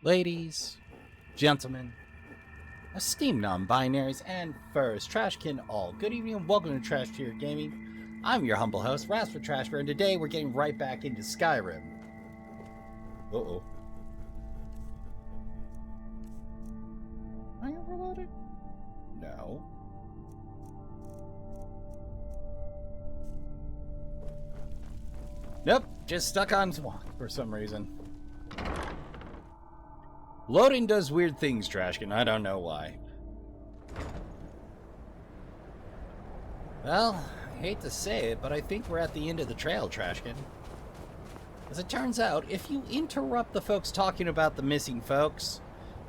Ladies, gentlemen, esteemed non-binaries, and first, Trashkin all. Good evening and welcome to Trash Tier Gaming. I'm your humble host, Rasper Trashper, and today we're getting right back into Skyrim. Uh-oh. Am I overloaded? No. Nope, just stuck on swamp for some reason. Loading does weird things, Trashkin. I don't know why. Well, I hate to say it, but I think we're at the end of the trail, Trashkin. As it turns out, if you interrupt the folks talking about the missing folks,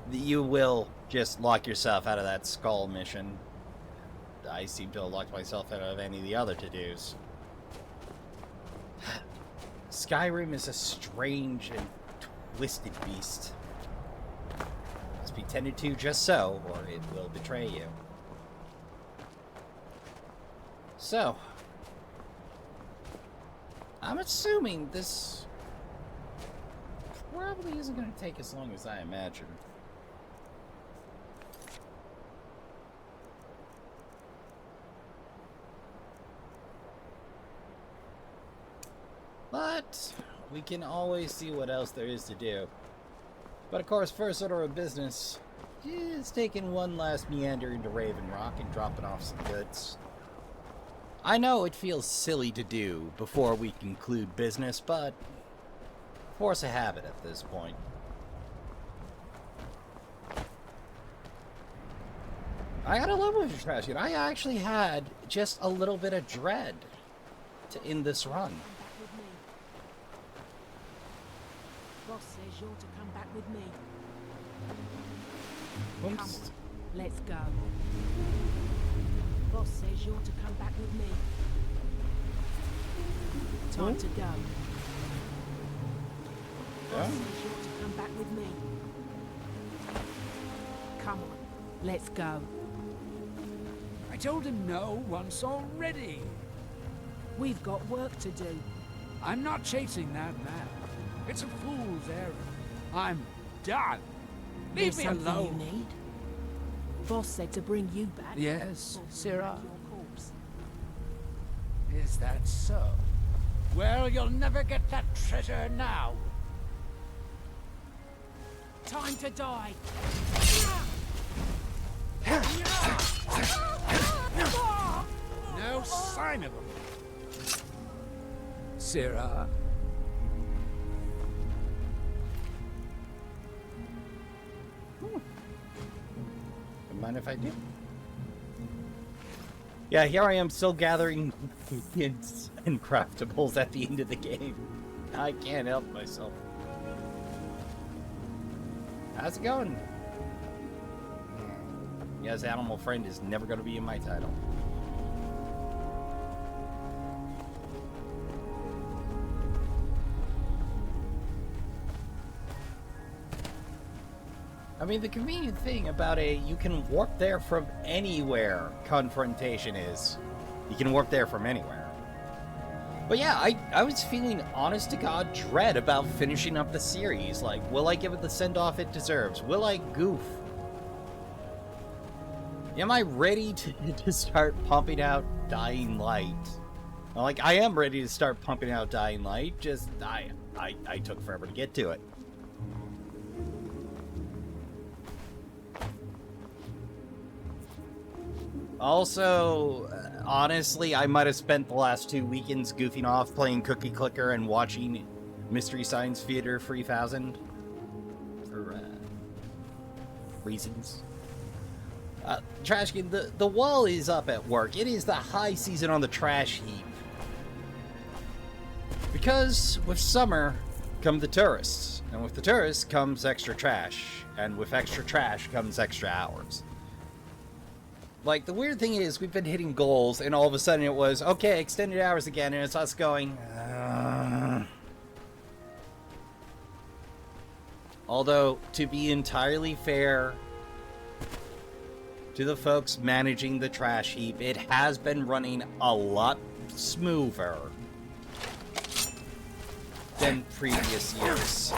you will just lock yourself out of that skull mission. I seem to have locked myself out of any of the other to-dos. Skyrim is a strange and twisted beast. Must be tended to just so, or it will betray you. So, I'm assuming this probably isn't going to take as long as I imagined. But we can always see what else there is to do. But of course, first order of business is taking one last meander into Raven Rock and dropping off some goods. I know it feels silly to do before we conclude business, but force of habit at this point. I gotta love with Trashkin. I actually had just a little bit of dread to end this run. Boss says you're to come back with me. Oops. Come on, let's go. Boss says you're to come back with me. Time to go. Boss says you're to come back with me. Come on, let's go. I told him no once already. We've got work to do. I'm not chasing that man. It's a fool's errand. I'm done. Leave There's me something alone. you need? Boss said to bring you back. Yes, Sirrah. Your corpse. Is that so? Well, you'll never get that treasure now. Time to die. No sign of him. Sirrah. Don't mind if I do. Yeah, here I am still gathering hints and craftables at the end of the game. I can't help myself. How's it going? Yes, Animal Friend is never going to be in my title. I mean, the convenient thing about you can warp there from anywhere confrontation is, you can warp there from anywhere. But yeah, I was feeling honest to God dread about finishing up the series. Like, will I give it the send-off it deserves? Will I goof? Am I ready to start pumping out Dying Light? Like, I am ready to start pumping out Dying Light, just I took forever to get to it. Also, honestly, I might have spent the last 2 weekends goofing off playing Cookie Clicker and watching Mystery Science Theater 3000 for reasons. Trashkin, the wall is up at work. It is the high season on the trash heap. Because with summer come the tourists, and with the tourists comes extra trash, and with extra trash comes extra hours. Like, the weird thing is, we've been hitting goals, and all of a sudden it was, okay, extended hours again, and it's us going, Although, to be entirely fair to the folks managing the trash heap, it has been running a lot smoother than previous years.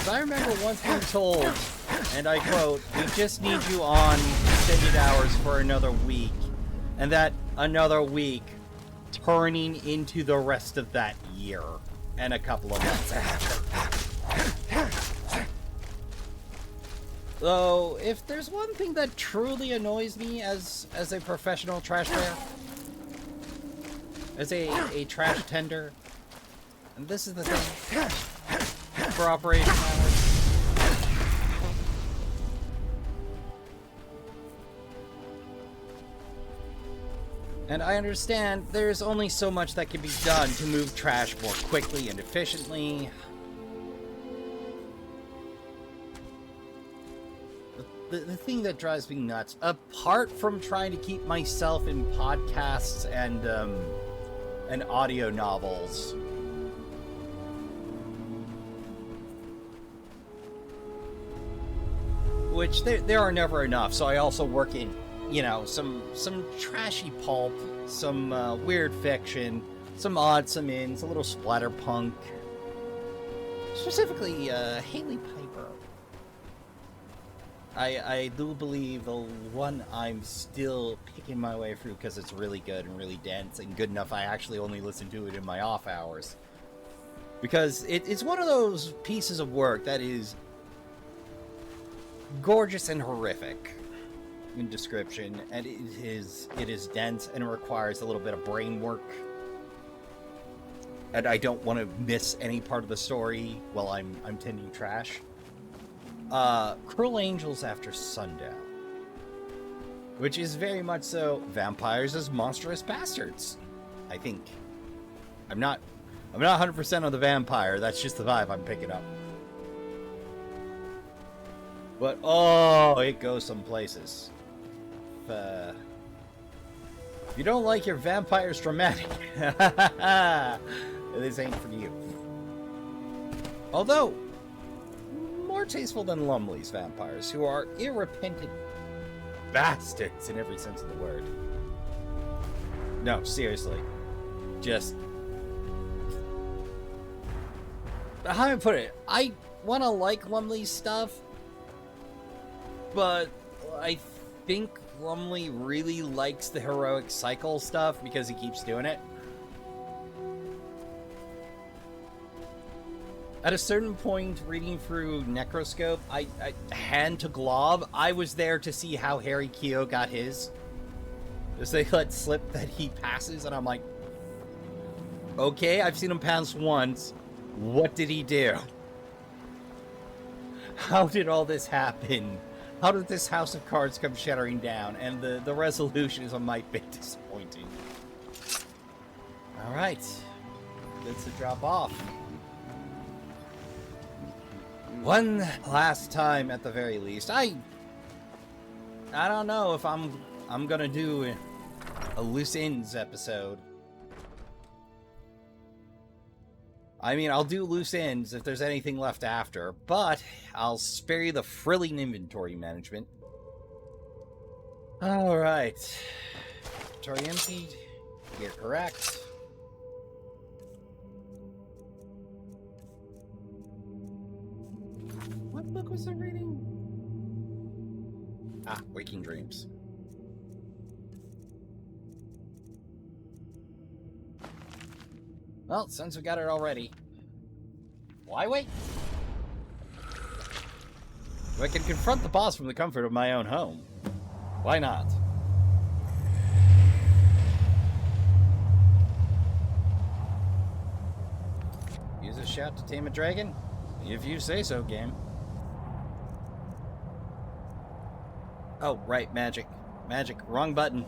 I remember once being told, and I quote, "We just need you on extended hours for another week," and that another week turning into the rest of that year and a couple of months after. Though, if there's one thing that truly annoys me as a professional trash bear, as a trash tender, and this is the thing for operation hours. And I understand there's only so much that can be done to move trash more quickly and efficiently. The thing that drives me nuts, apart from trying to keep myself in podcasts and audio novels, which there are never enough, so I also work in, you know, some trashy pulp, some weird fiction, some odds, some ends, a little splatterpunk. Specifically, Haley Piper. I do believe the one I'm still picking my way through because it's really good and really dense and good enough I actually only listen to it in my off hours. Because it's one of those pieces of work that is gorgeous and horrific in description, and it is dense and it requires a little bit of brain work, and I don't want to miss any part of the story while I'm tending trash. Cruel Angels After Sundown, which is very much so vampires as monstrous bastards. I think I'm not 100% on the vampire, that's just the vibe I'm picking up. But, oh, it goes some places. If you don't like your vampires dramatic, this ain't for you. Although, more tasteful than Lumley's vampires, who are irrepentant bastards in every sense of the word. No, seriously. Just... how do I put it? I want to like Lumley's stuff, but I think Lumley really likes the heroic cycle stuff because he keeps doing it. At a certain point, reading through Necroscope, I hand to Glob, I was there to see how Harry Keogh got his. Because they let slip that he passes, and I'm like, okay, I've seen him pass once. What did he do? How did all this happen? How did this house of cards come shattering down? And the resolution is a mite bit disappointing. Alright. It's a drop off. One last time at the very least. I don't know if I'm gonna do a loose ends episode. I mean, I'll do loose ends if there's anything left after, but I'll spare you the frilling inventory management. Alright. Inventory emptied. You're correct. What book was I reading? Ah, Waking Dreams. Well, since we got it already, why wait? If I can confront the boss from the comfort of my own home, why not? Use a shout to tame a dragon? If you say so, game. Oh, right, magic. Magic, wrong button.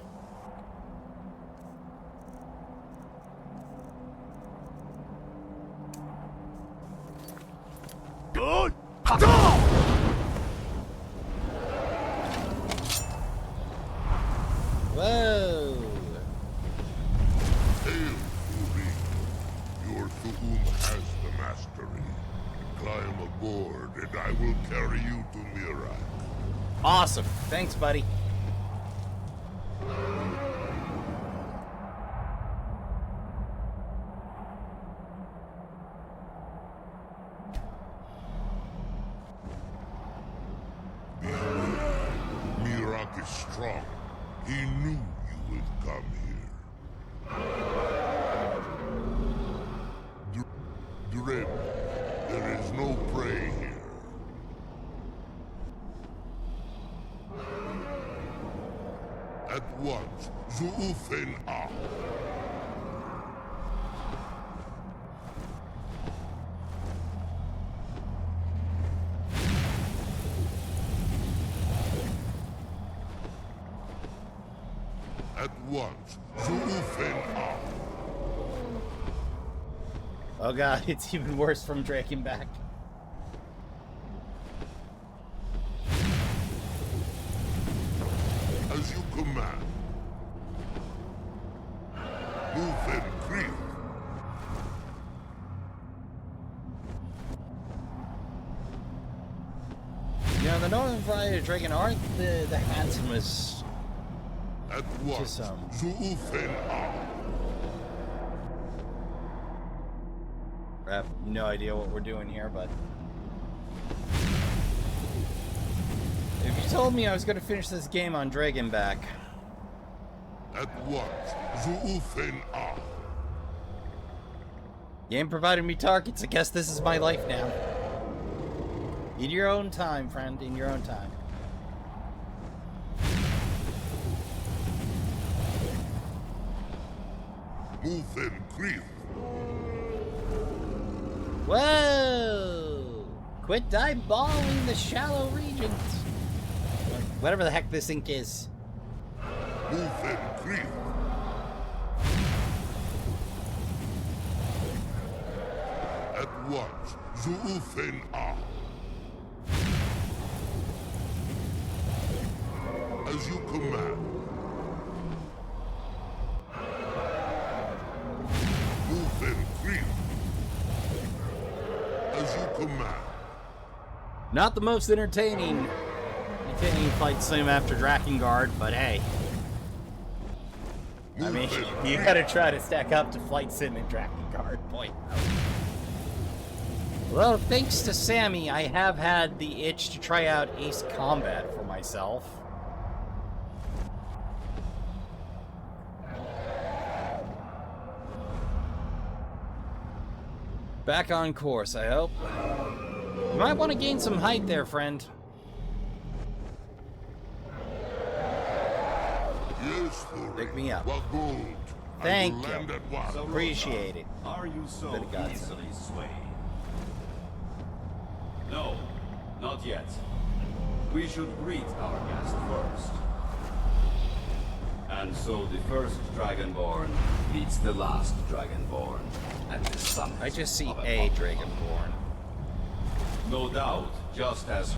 Good. Whoa! Hail, Uri. Your Thu'um has the mastery. Climb aboard, and I will carry you to Mirak. Awesome. Thanks, buddy. is strong. He knew you would come here. Dread, there is no prey here. At once, Zuufen Ah. At once, Zuufen Ah. Oh god, it's even worse from Draken back. As you command. Move and creep. You know, the northern variety of Draken aren't the handsomest. At once, Zuufen Ah. I have no idea what we're doing here, but if you told me I was going to finish this game on Dragonback, At once, Zuufen Ah. game provided me targets. I guess this is my life now. In your own time, friend. In your own time. Move and creep. Whoa! Quit dive-balling the shallow regions. Whatever the heck this ink is. Move and creep. At once, Zuufen Ah. As you command. Move and creep. As you command. Not the most entertaining fight sim after Drakengard, but hey. I mean, you gotta try to stack up to Flight Sim and Drakengard, boy. Well, thanks to Sammy, I have had the itch to try out Ace Combat for myself. Back on course, I hope. You might want to gain some height there, friend. Yes, Thorin. Pick me up. Wagold. Thank I will you. land at once. Appreciate it. Are you so Bit of guts. easily swayed? No, not yet. We should greet our guest first. And so the first Dragonborn meets the last Dragonborn at the summit. I just see of a Apocalypse. Dragonborn. No doubt, just as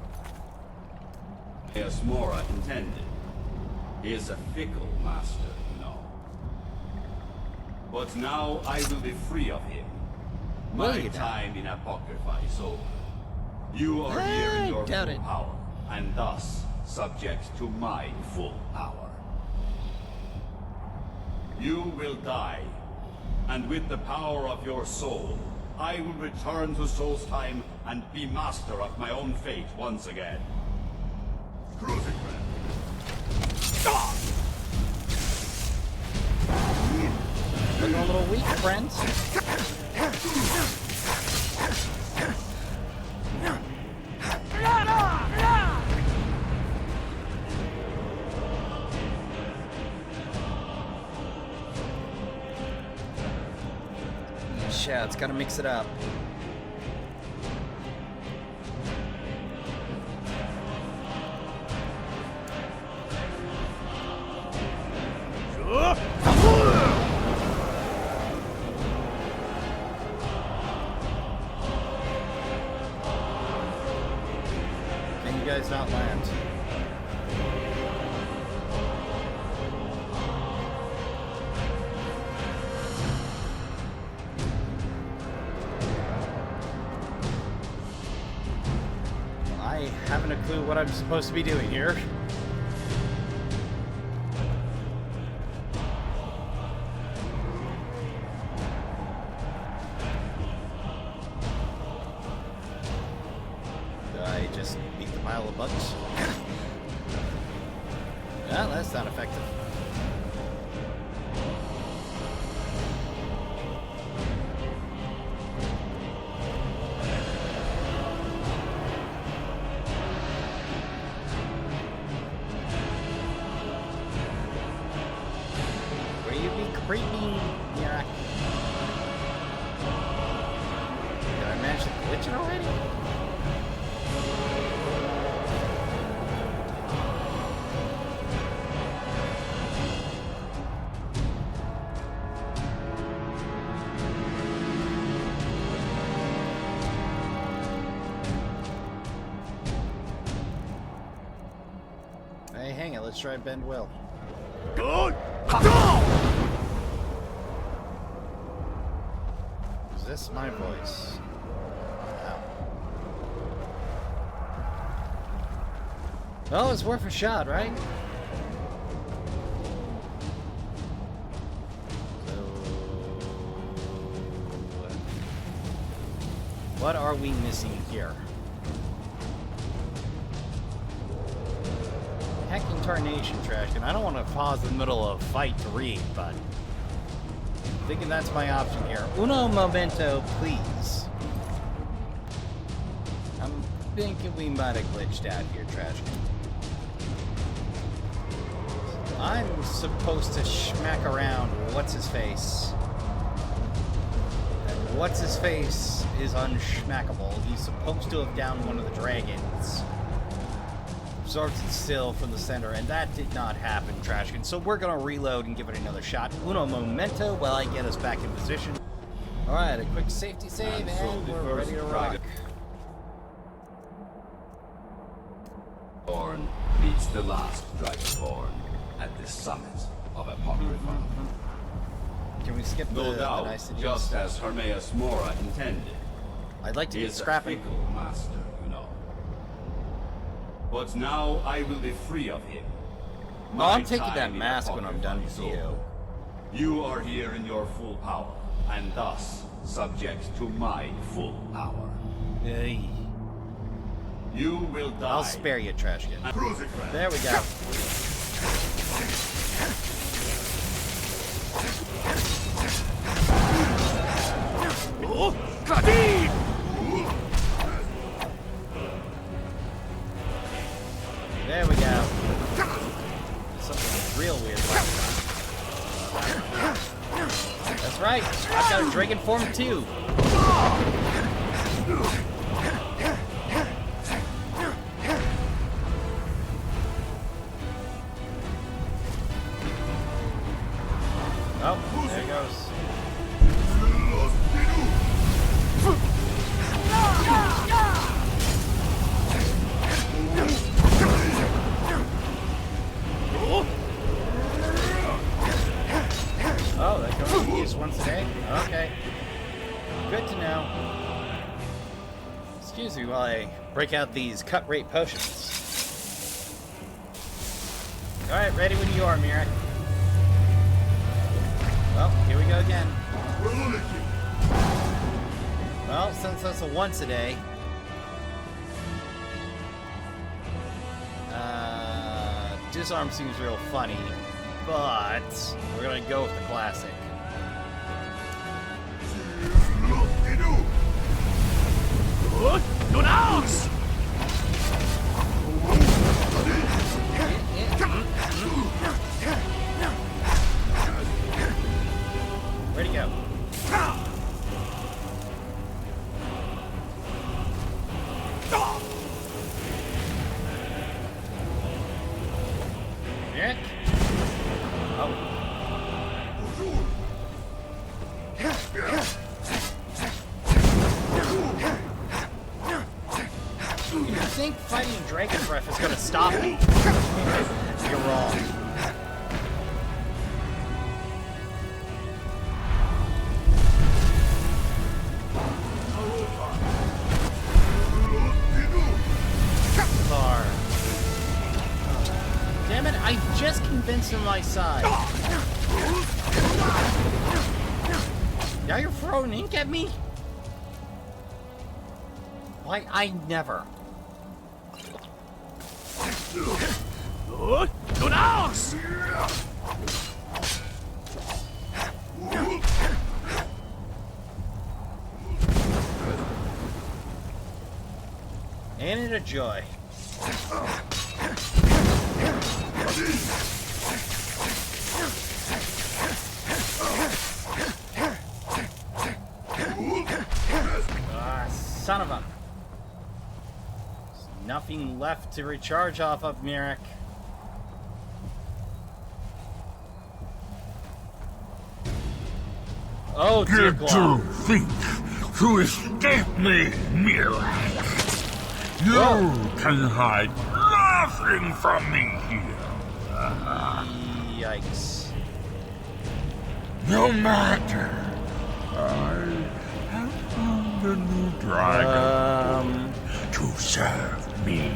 Mora intended. He is a fickle master, you know. But now I will be free of him. Will My you now? time in Apocrypha is over. You are here in your doubt full it. power, and thus subject to my full power. You will die, and with the power of your soul, I will return to Solstheim and be master of my own fate once again. Cruising, friend. Looking a little weak, friends. Shouts, gotta mix it up. Can you guys not land? I haven't a clue what I'm supposed to be doing here. Do I just beat the pile of bugs? Well, that's not effective. Will you be creeping, Mirak? Did I manage to glitch it already? Hey, hang it. Let's try bend will. Is this my voice? Ow. Well, it's worth a shot, right? So, what are we missing here? Hacking Tarnation, Trashkin. I don't want to pause in the middle of a fight to read, but I'm thinking that's my option here. Uno momento, please. I'm thinking we might have glitched out here, Trashkin. I'm supposed to schmack around what's-his-face. And what's-his-face is unschmackable. He's supposed to have downed one of the dragons. Absorbs it still from the center, and that did not happen, Trashkin. So we're gonna reload and give it another shot. Uno momento while I get us back in position. Alright, a quick safety save, and we're ready to rock. Born meets the last Dragonborn at the summit of Apocrypha. Can we skip No the doubt, niceties? just as Hermaeus Mora intended. I'd like to He get is a scrapping. fickle master, you know. But now I will be free of him. No, My I'm taking time that in mask when I'm Apocrypha done is with you. over. You are here in your full power, and thus subject to my full power. Hey. You will die. I'll spare you, Trashkin. Crucifix. There we go. There we go. Something real weird last time. That's right. I've got a dragon form too. Oh, there it goes. Oh, that can only be used once a day? Okay. Good to know. Excuse me while I break out these cut rate potions. Alright, ready when you are, Mirak. Well, here we go again. Well, since that's a once a day, disarm seems real funny, but we're gonna go with the classic. Where'd he go? Nick? Oh. You think fighting Dragon Breath is gonna stop me? You're wrong. Damn it, I just convinced him my side. Now you're throwing ink at me? Why, I never. Good ass! Ain't it a joy? Son of a... There's nothing left to recharge off of, Mirak. Oh, dear Did God. you think to escape me, Mirak? You can hide nothing from me here. Yikes. No matter. I have found a new dragon to serve me.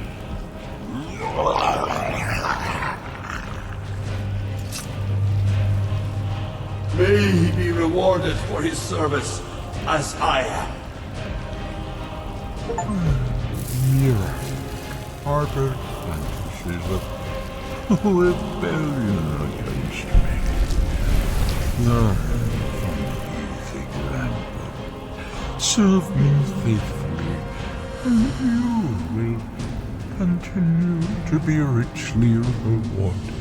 May he be rewarded for his service, as I am. Mirak harbored fantasies of rebellion against me. Learn from the example. Serve me faithfully, and you will continue to be richly rewarded.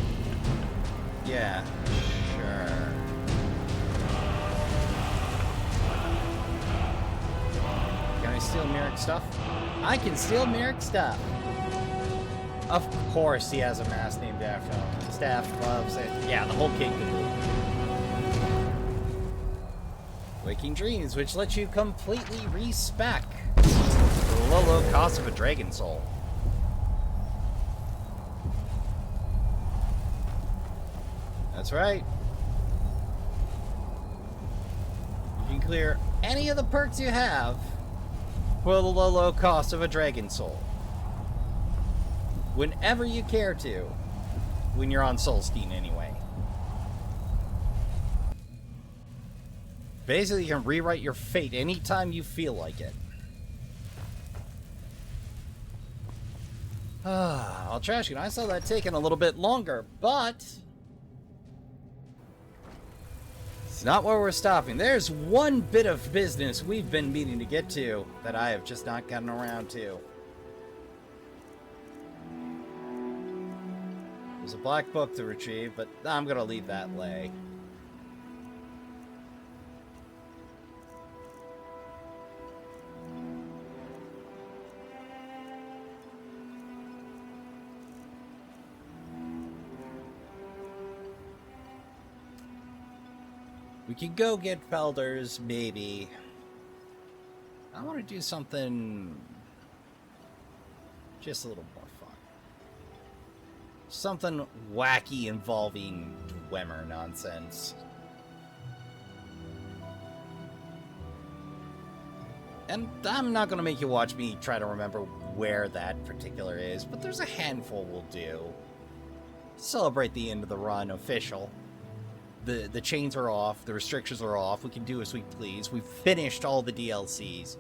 Yeah, sure. Can I steal Mirak stuff? I can steal Mirak stuff. Of course he has a mask named after him. Staff, gloves, and yeah, the whole kit can do. Waking Dreams, which lets you completely respec for the low cost of a dragon soul. That's right. You can clear any of the perks you have for the low cost of a dragon soul. Whenever you care to. When you're on Solstein anyway. Basically, you can rewrite your fate anytime you feel like it. Well, Trashkin, I saw that taking a little bit longer, but... it's not where we're stopping. There's one bit of business we've been meaning to get to that I have just not gotten around to. There's a black book to retrieve, but I'm gonna leave that lay. We could go get Felders, maybe. I want to do something just a little more fun. Something wacky involving Dwemer nonsense. And I'm not going to make you watch me try to remember where that particular is, but there's a handful we'll do. Celebrate the end of the run official. The chains are off, the restrictions are off, we can do as we please. We've finished all the DLCs.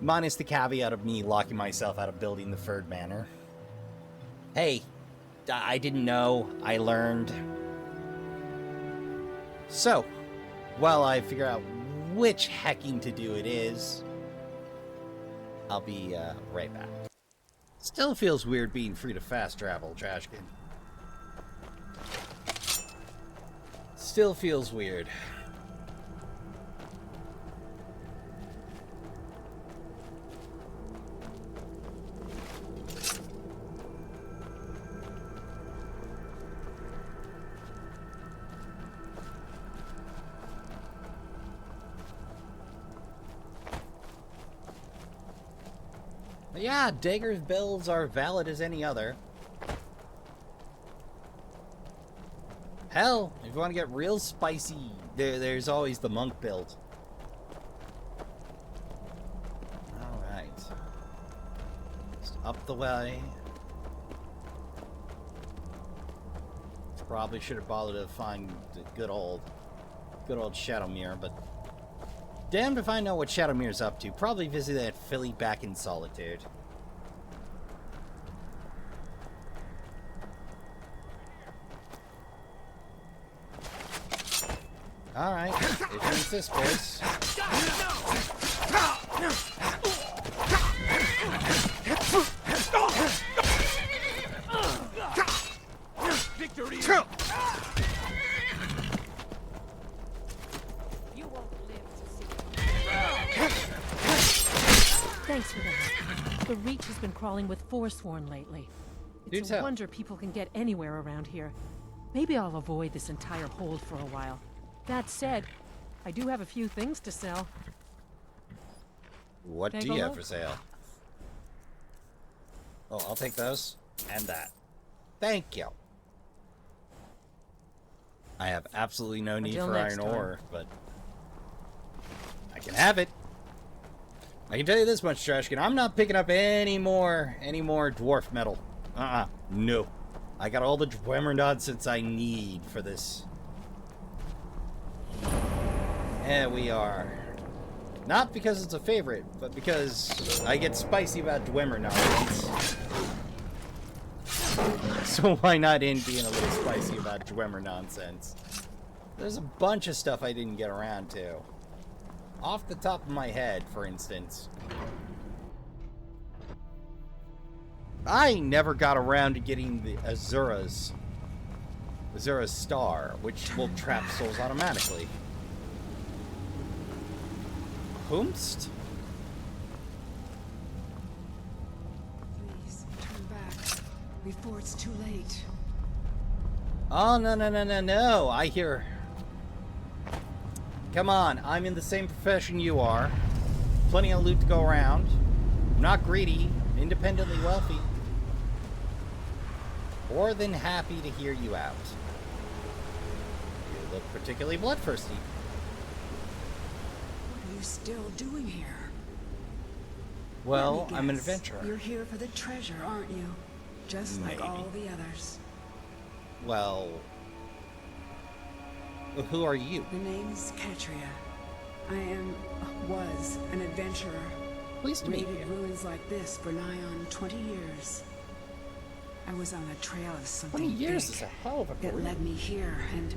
Minus the caveat of me locking myself out of building the Third Manor. Hey, I didn't know, I learned. So, while I figure out which hacking to do it is, I'll be right back. Still feels weird being free to fast travel, Trashkin. Still feels weird. But yeah, Dagger's builds are valid as any other. Hell, if you want to get real spicy, there's always the monk build. Alright. Just up the way. Probably should have bothered to find the good old Shadowmere, but damned if I know what Shadowmere's up to. Probably visit that filly back in Solitude. Alright, if you insist, boys. Victory! You won't live to see it. Thanks for the help. The Reach has been crawling with Forsworn lately. Do It's a tell. wonder people can get anywhere around here. Maybe I'll avoid this entire hold for a while. That said, I do have a few things to sell. What Take do a you have look. for sale? Oh, I'll take those. And that. Thank you. I have absolutely no need Until for next iron time. ore, but I can have it. I can tell you this much, Trashkin. I'm not picking up any more dwarf metal. No. I got all the Dwemer nonsense I need for this. There we are. Not because it's a favorite, but because I get spicy about Dwemer nonsense. So why not in being a little spicy about Dwemer nonsense? There's a bunch of stuff I didn't get around to. Off the top of my head, for instance, I never got around to getting the Azura's star, which will trap souls automatically. Whomst? Please, turn back before it's too late. Oh, no. I hear... Come on, I'm in the same profession you are. Plenty of loot to go around. I'm not greedy, independently wealthy. More than happy to hear you out. You look particularly bloodthirsty. What are you still doing here? Well, Let me I'm an guess. adventurer. You're here for the treasure, aren't you? Just like Maybe. all the others. Well... Who are you? The name's Katria. was an adventurer. Pleased to meet Raided you. ruins like this for nigh on 20 years. I was on a trail of something 20 years big. is a hell of a It career. led me here, and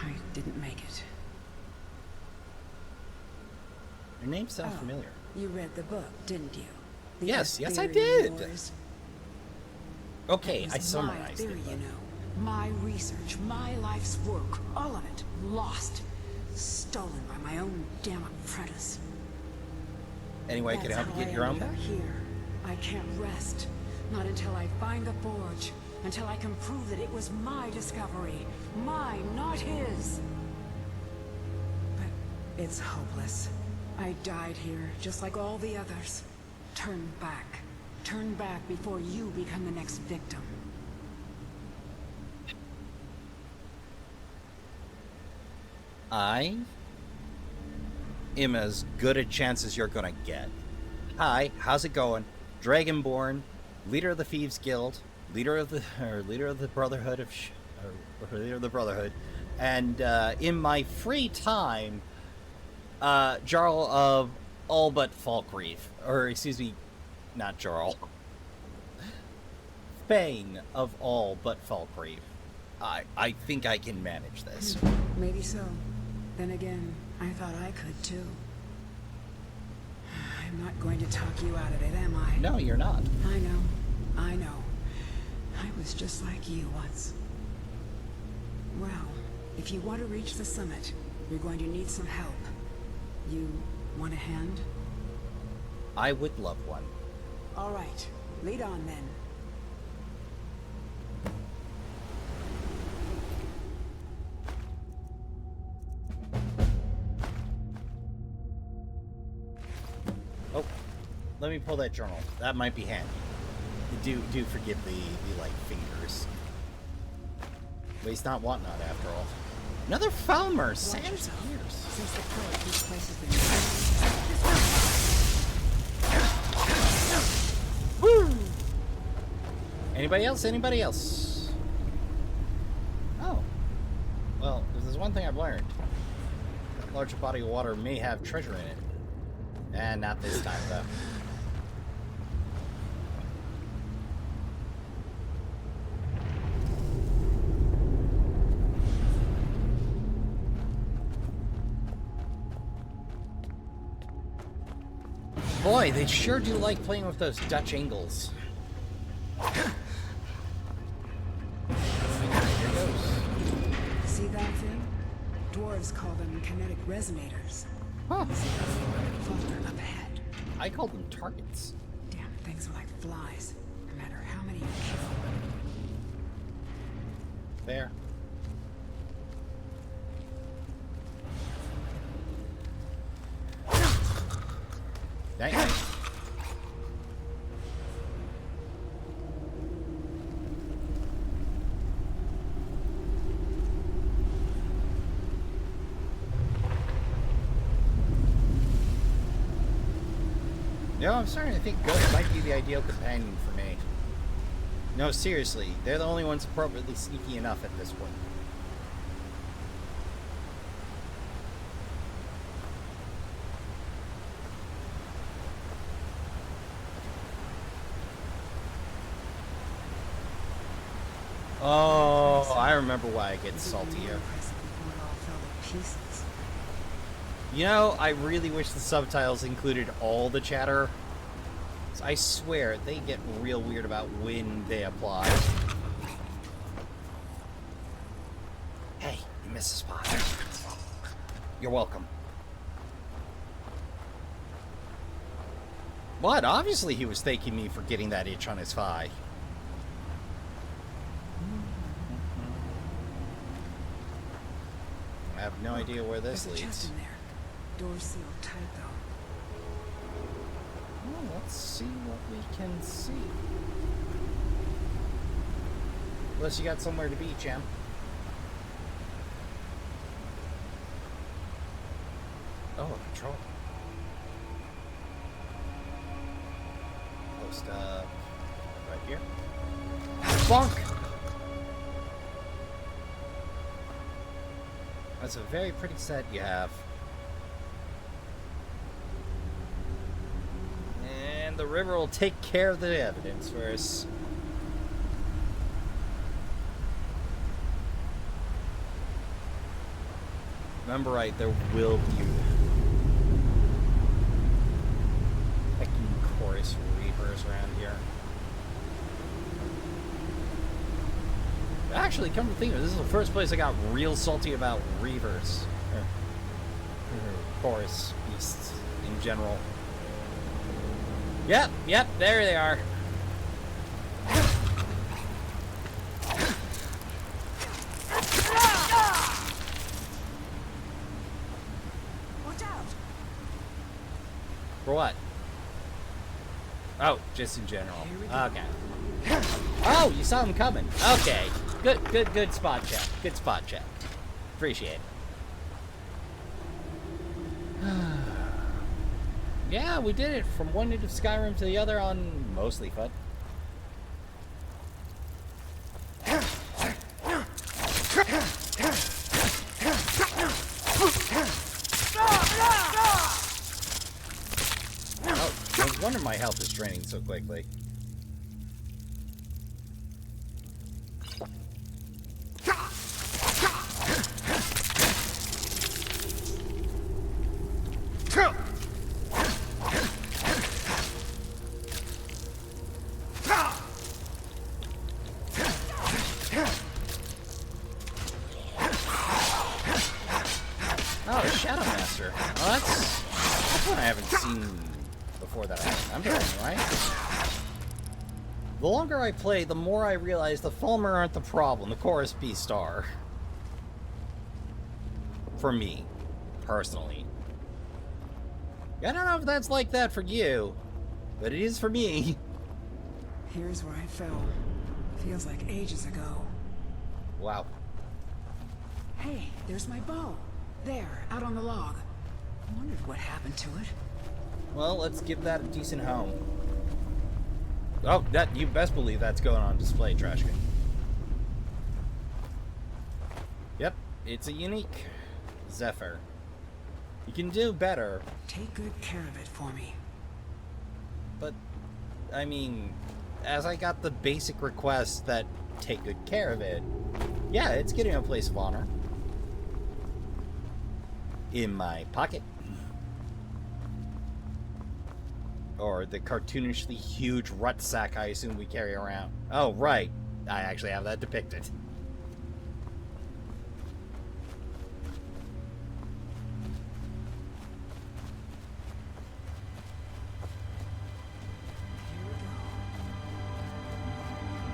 I didn't make it. Your name sounds Oh, familiar. You read the book, didn't you? The Yes, I Aetherium did. Wars. Okay, It I was summarized my theory, it. but- you know. My research, my life's work, all of it, lost. Stolen by my own damn apprentice. Anyway, can I help That's you how get your own ended back? up here. I can't rest. Not until I find the forge. Until I can prove that it was my discovery. Mine, not his. But it's hopeless. I died here, just like all the others. Turn back. Turn back before you become the next victim. I am as good a chance as you're gonna get. Hi, how's it going? Dragonborn, leader of the Thieves Guild, leader of the Brotherhood or leader of the Brotherhood, and in my free time, Jarl of all but Falkreath, or excuse me, not Jarl. Thane of all but Falkreath. I think I can manage this. Maybe so. Then again, I thought I could too. I'm not going to talk you out of it, am I? No, you're not. I know. I know. I was just like you once. Well, if you want to reach the summit, you're going to need some help. You want a hand? I would love one. All right. Lead on then. Oh, let me pull that journal. That might be handy. Do forgive the like fingers. Waste not, want not, after all. Another Falmer. Sans years. Since the plague, this place has been... Woo! Anybody else? Anybody else? Oh. Well, if there's one thing I've learned, that larger body of water may have treasure in it. And not this time, though. Boy, they sure do like playing with those Dutch angles. Here goes. See that thing? Dwarves call them kinetic resonators. Huh. Farther up ahead. I call them targets. Damn things are like flies, no matter how many you kill. There. Dang. No, I'm starting to think ghosts might be the ideal companion for me. No, seriously, they're the only ones appropriately sneaky enough at this point. Oh, I remember why I get saltier. You know, I really wish the subtitles included all the chatter. I swear, they get real weird about when they apply. Hey, you missed a spot. You're welcome. What? Obviously he was thanking me for getting that itch on his thigh. I have no idea where this There's a chest leads. in there. Door's sealed tight, though. Well, let's see what we can see. Unless you got somewhere to be, champ. Oh, a patrol. Post up right here. Bonk! That's a very pretty set you have. And the river will take care of the evidence for us. Remember right, there will be hecking chorus reavers around here. Actually, come to think of it, this is the first place I got real salty about reavers. Or chorus beasts in general. Yep, there they are. Watch out! For what? Oh, just in general. Okay. Oh, you saw him coming. Okay. Good spot check. Good spot check. Appreciate it. Yeah, we did it from one end of Skyrim to the other on mostly foot. Oh, no wonder my health is draining so quickly. Oh, Shadow Master. Well, that's one I haven't seen before that I remember, anyway. The longer I play, the more I realize the Falmer aren't the problem. The Chorus Beast are. For me, personally. I don't know if that's like that for you, but it is for me. Here's where I fell. Feels like ages ago. Wow. Hey, there's my bow. There, out on the log. Wondered what happened to it. Well, let's give that a decent home. Oh, that you best believe that's going on display, Trashkin. Yep, it's a unique Zephyr. You can do better, Take good care of it for me. but, I mean, as I got the basic request that take good care of it, yeah, it's getting a place of honor. In my pocket. or the cartoonishly huge rut sack I assume we carry around. Oh, right. I actually have that depicted.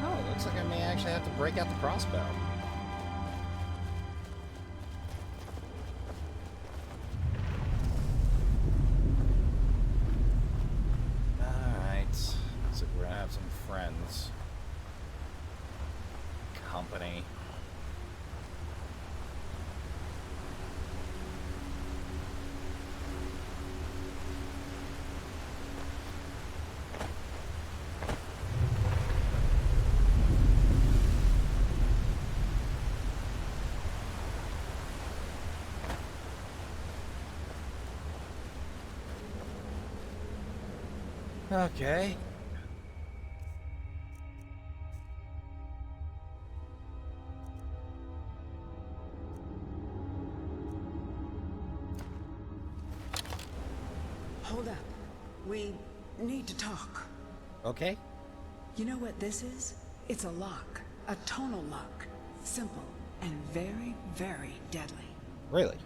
Oh, looks like I may actually have to break out the crossbow. So we're gonna have some friends. Company. Okay. Hold up. We need to talk. Okay. You know what this is? It's a lock. A tonal lock. Simple and very, very deadly. Really?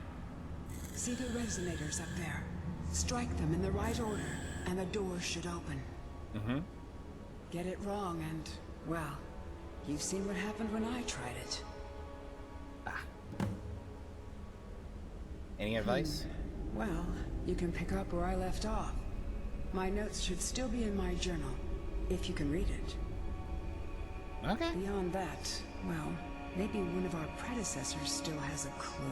See the resonators up there? Strike them in the right order, and the doors should open. Mm-hmm. Get it wrong and, well, you've seen what happened when I tried it. Ah. Any advice? Well, you can pick up where I left off. My notes should still be in my journal, if you can read it. Okay. Beyond that, well, maybe one of our predecessors still has a clue.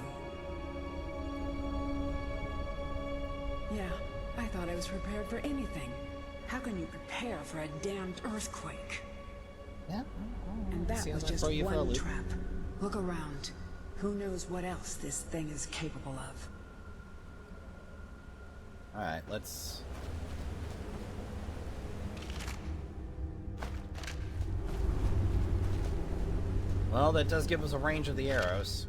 Yeah, I thought I was prepared for anything. How can you prepare for a damned earthquake? Yeah. And that See how was that just throw you for a one loop? trap. Look around. Who knows what else this thing is capable of? Alright, let's... Well, that does give us a range of the arrows.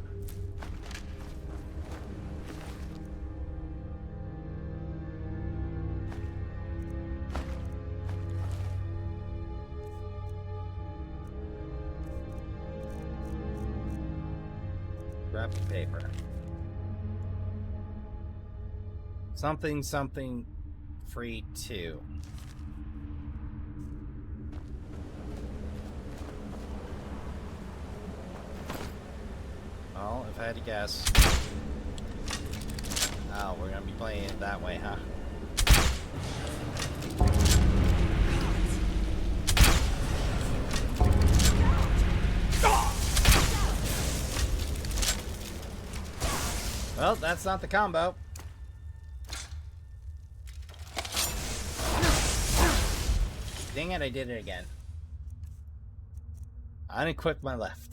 Wrapped paper. Something, something, free 2. Well, if I had to guess... Oh, we're gonna be playing it that way, huh? Well, that's not the combo. Dang it, I did it again. Unequip my left.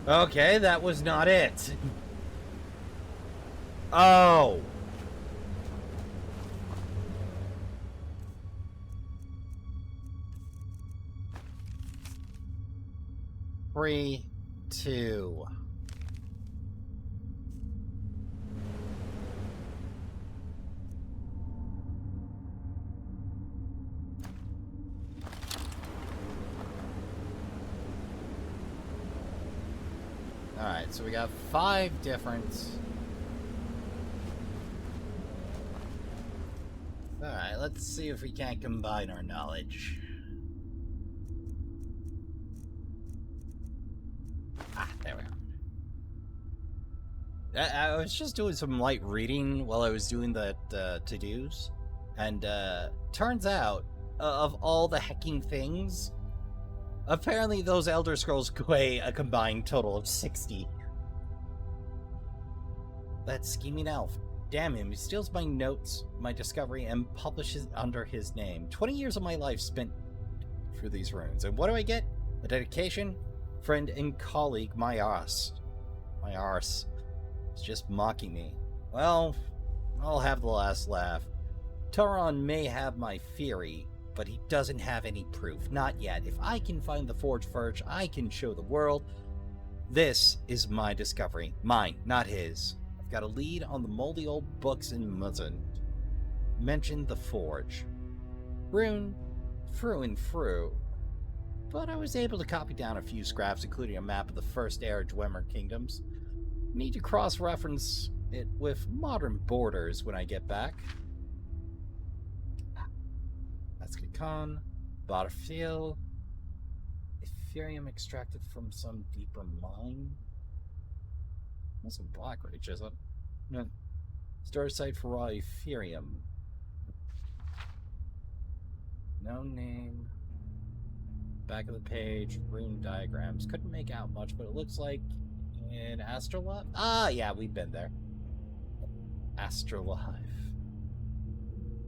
Okay, that was not it. Oh. Three, 2. Alright, so we got 5 different... Alright, let's see if we can't combine our knowledge. Ah, there we go. I was just doing some light reading while I was doing that to-dos, and turns out, of all the hacking things, apparently those Elder Scrolls weigh a combined total of 60. That scheming elf. Damn him, he steals my notes, my discovery, and publishes under his name. 20 years of my life spent for these runes. And what do I get? A dedication? Friend and colleague, my ass. My arse is just mocking me. Well, I'll have the last laugh. Taran may have my theory, but he doesn't have any proof. Not yet. If I can find the forge first, I can show the world. This is my discovery. Mine, not his. I've got a lead on the moldy old books in Muzzin. Mentioned the forge. Rune, through and through. But I was able to copy down a few scraps, including a map of the first era Dwemer kingdoms. Need to cross-reference it with modern borders when I get back. That's Khan, Battlefield, Aetherium extracted from some deeper mine. That's a Blackreach, is it? No. Star site for raw Aetherium. No name. Back of the page, rune diagrams. Couldn't make out much, but it looks like in Astrolife. Ah, yeah, we've been there. Astrolife.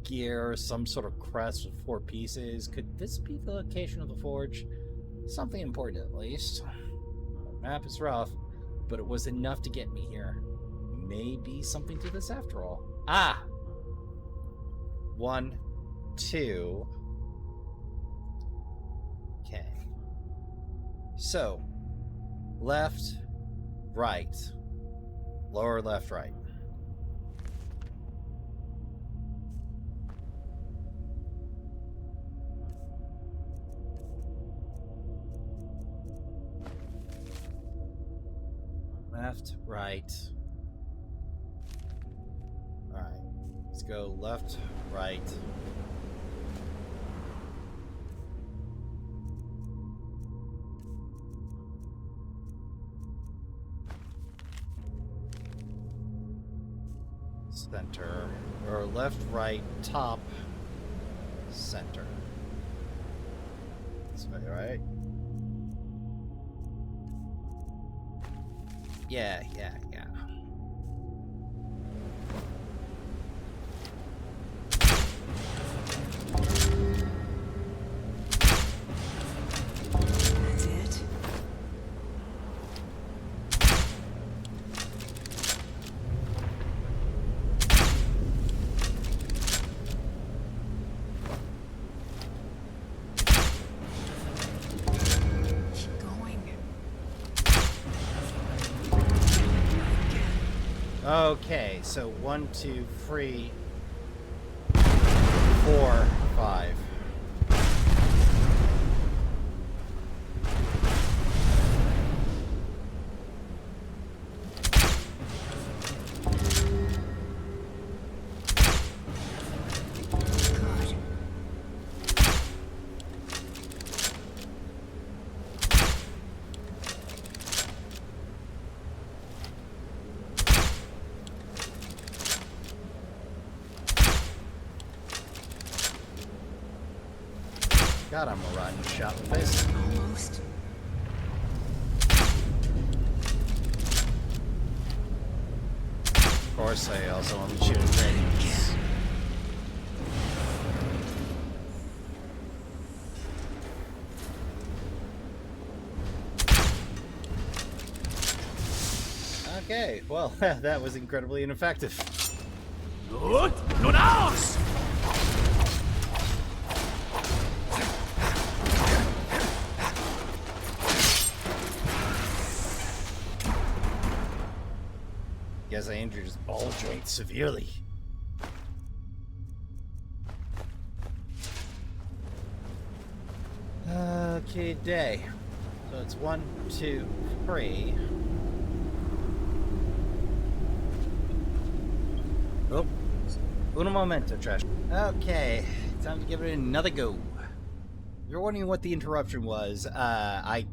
Gear, some sort of crest with 4 pieces. Could this be the location of the forge? Something important, at least. The map is rough, but it was enough to get me here. Maybe something to this after all. Ah! 1, 2. Okay. So, left, right. Lower, left, right. Left, right. Alright. Let's go left, right. Center. Or left, right, top, center. This way, right? Yeah. That's it. Keep going. Okay, so 1, 2, 3, 4, 5. Good. God, I'm a rotten shot with this. Almost. Of course, I also want to shoot dragons. Okay, well, that was incredibly ineffective. Guess I injured his ball joint severely. Okay, day. So it's 1, 2, 3. Oh, uno momento, Trash. Okay, time to give it another go. You're wondering what the interruption was. I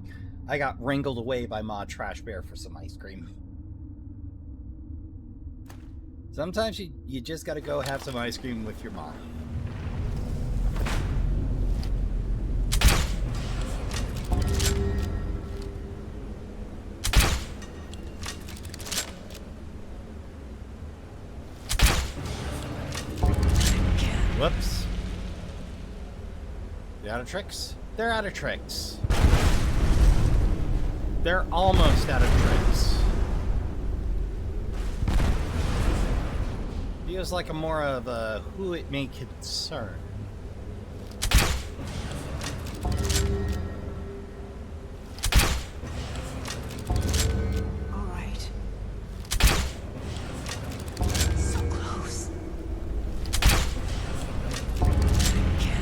got wrangled away by Ma Trash Bear for some ice cream. Sometimes you just gotta go have some ice cream with your mom. Whoops. You out of tricks? They're out of tricks. They're almost out of tricks. Feels like a more of a who it may concern. All right. So close. Again.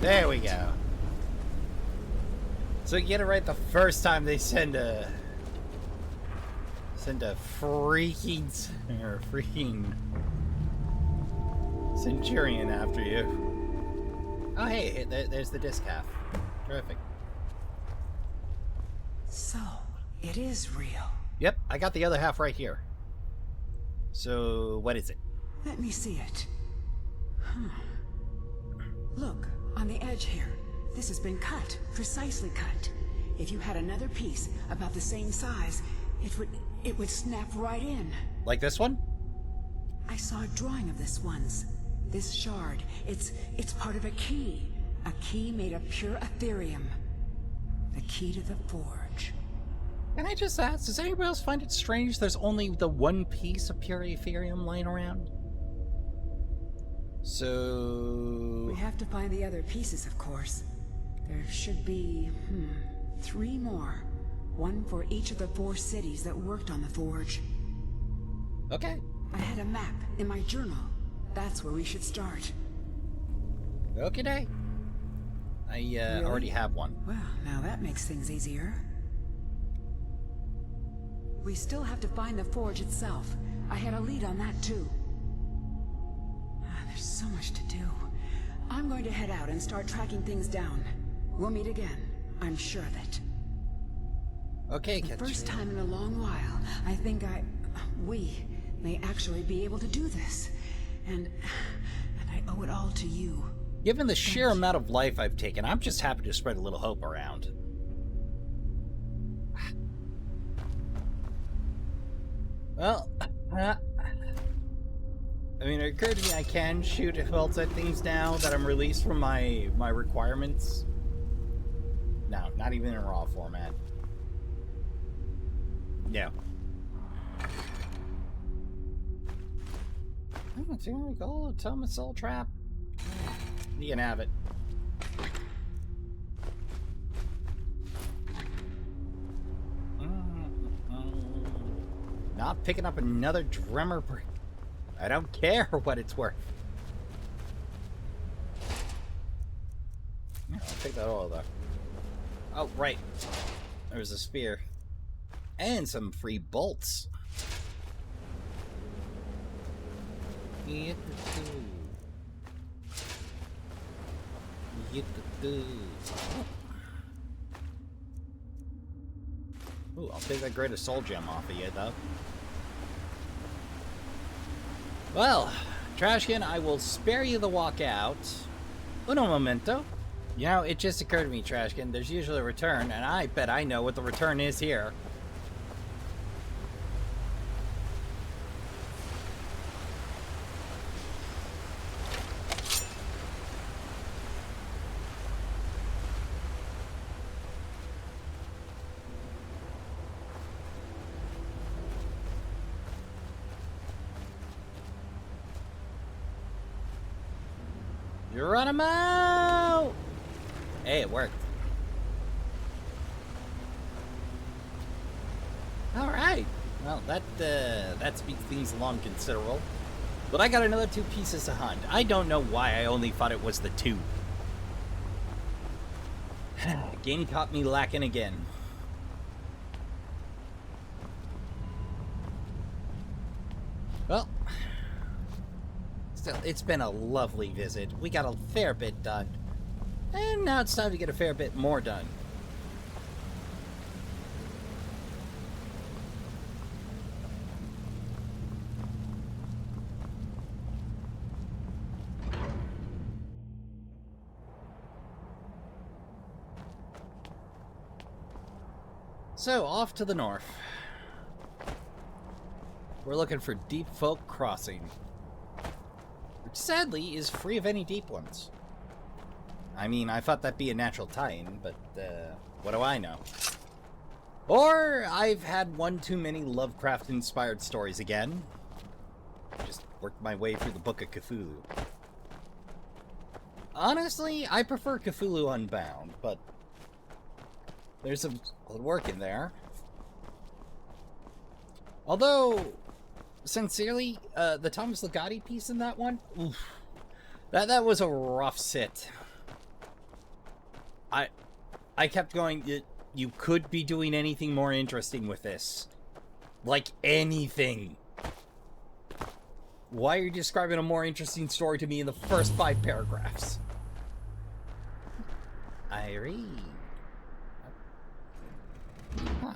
There we go. So you get it right the first time they send a freaking centurion after you. Oh hey, there's the disc half. Terrific. So, it is real. Yep, I got the other half right here. So what is it? Let me see it. Look, on the edge here. This has been cut, precisely cut. If you had another piece about the same size, it would snap right in. Like this one? I saw a drawing of this once. This shard, it's part of a key made of pure Aetherium. The key to the forge. Can I just ask, does anybody else find it strange there's only the one piece of pure Aetherium lying around? So... We have to find the other pieces, of course. There should be, 3 more. One for each of the 4 cities that worked on the forge. Okay. I had a map in my journal. That's where we should start. Okay. I Really? already have one. Well, now that makes things easier. We still have to find the forge itself. I had a lead on that too. There's so much to do. I'm going to head out and start tracking things down. We'll meet again, I'm sure of it. Okay, The Katria. first time in a long while, I think we may actually be able to do this. And I owe it all to you. Given the sheer amount of life I've taken, I'm just happy to spread a little hope around. Well, I mean, it occurred to me I can shoot bolts at things now that I'm released from my requirements. No, not even in raw format. No. Oh, it's gonna go Thomas Soul Trap. You can have it. Not picking up another Dremmer. I don't care what it's worth. Yeah, I'll take that all though. Oh, right. There's a spear. And some free bolts. Ooh, I'll take that greater soul gem off of you, though. Well, Trashkin, I will spare you the walk out. Uno momento. You know, it just occurred to me, Trashkin, there's usually a return, and I bet I know what the return is here. Geronimo! Hey, it worked. Alright. Well, that speeds things along considerable. But I got another 2 pieces to hunt. I don't know why I only thought it was the 2. Game caught me lacking again. Well, Still, it's been a lovely visit. We got a fair bit done. And now it's time to get a fair bit more done. So, off to the north. We're looking for Deep Folk Crossing, which sadly is free of any deep ones. I mean, I thought that'd be a natural tie-in, but what do I know? Or I've had one too many Lovecraft-inspired stories again. Just worked my way through the Book of Cthulhu. Honestly, I prefer Cthulhu Unbound, but there's some work in there. Although, sincerely, the Thomas Ligotti piece in that one, oof, that was a rough sit. I kept going, you could be doing anything more interesting with this. Like anything. Why are you describing a more interesting story to me in the first 5 paragraphs? I read. Huh.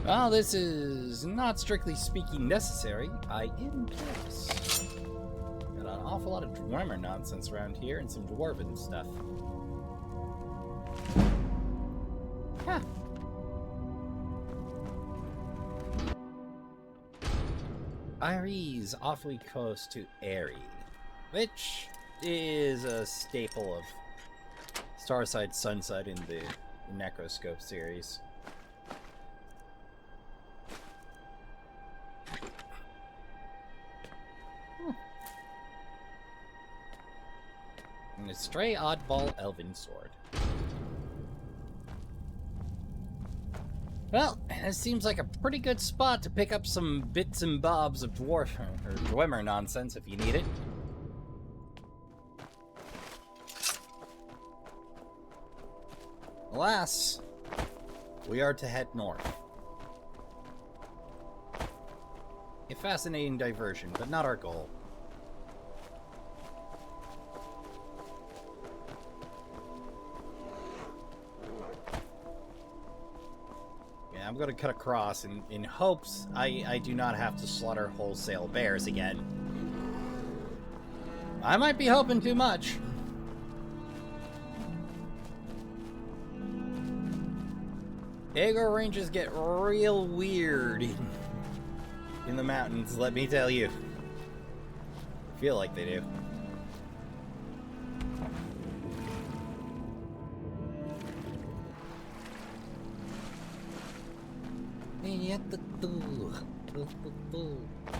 Well, this is not strictly speaking necessary. I am curious. Got an awful lot of dwemer nonsense around here and some dwarven stuff. Huh. Irie's awfully close to Aerie, which is a staple of Starside Sunside in the Necroscope series. And a stray oddball elven sword. Well, it seems like a pretty good spot to pick up some bits and bobs of dwarf or dwemer nonsense if you need it. Alas, we are to head north. A fascinating diversion, but not our goal. I'm going to cut across in hopes I do not have to slaughter wholesale bears again. I might be hoping too much. Agro ranges get real weird in the mountains, let me tell you. I feel like they do.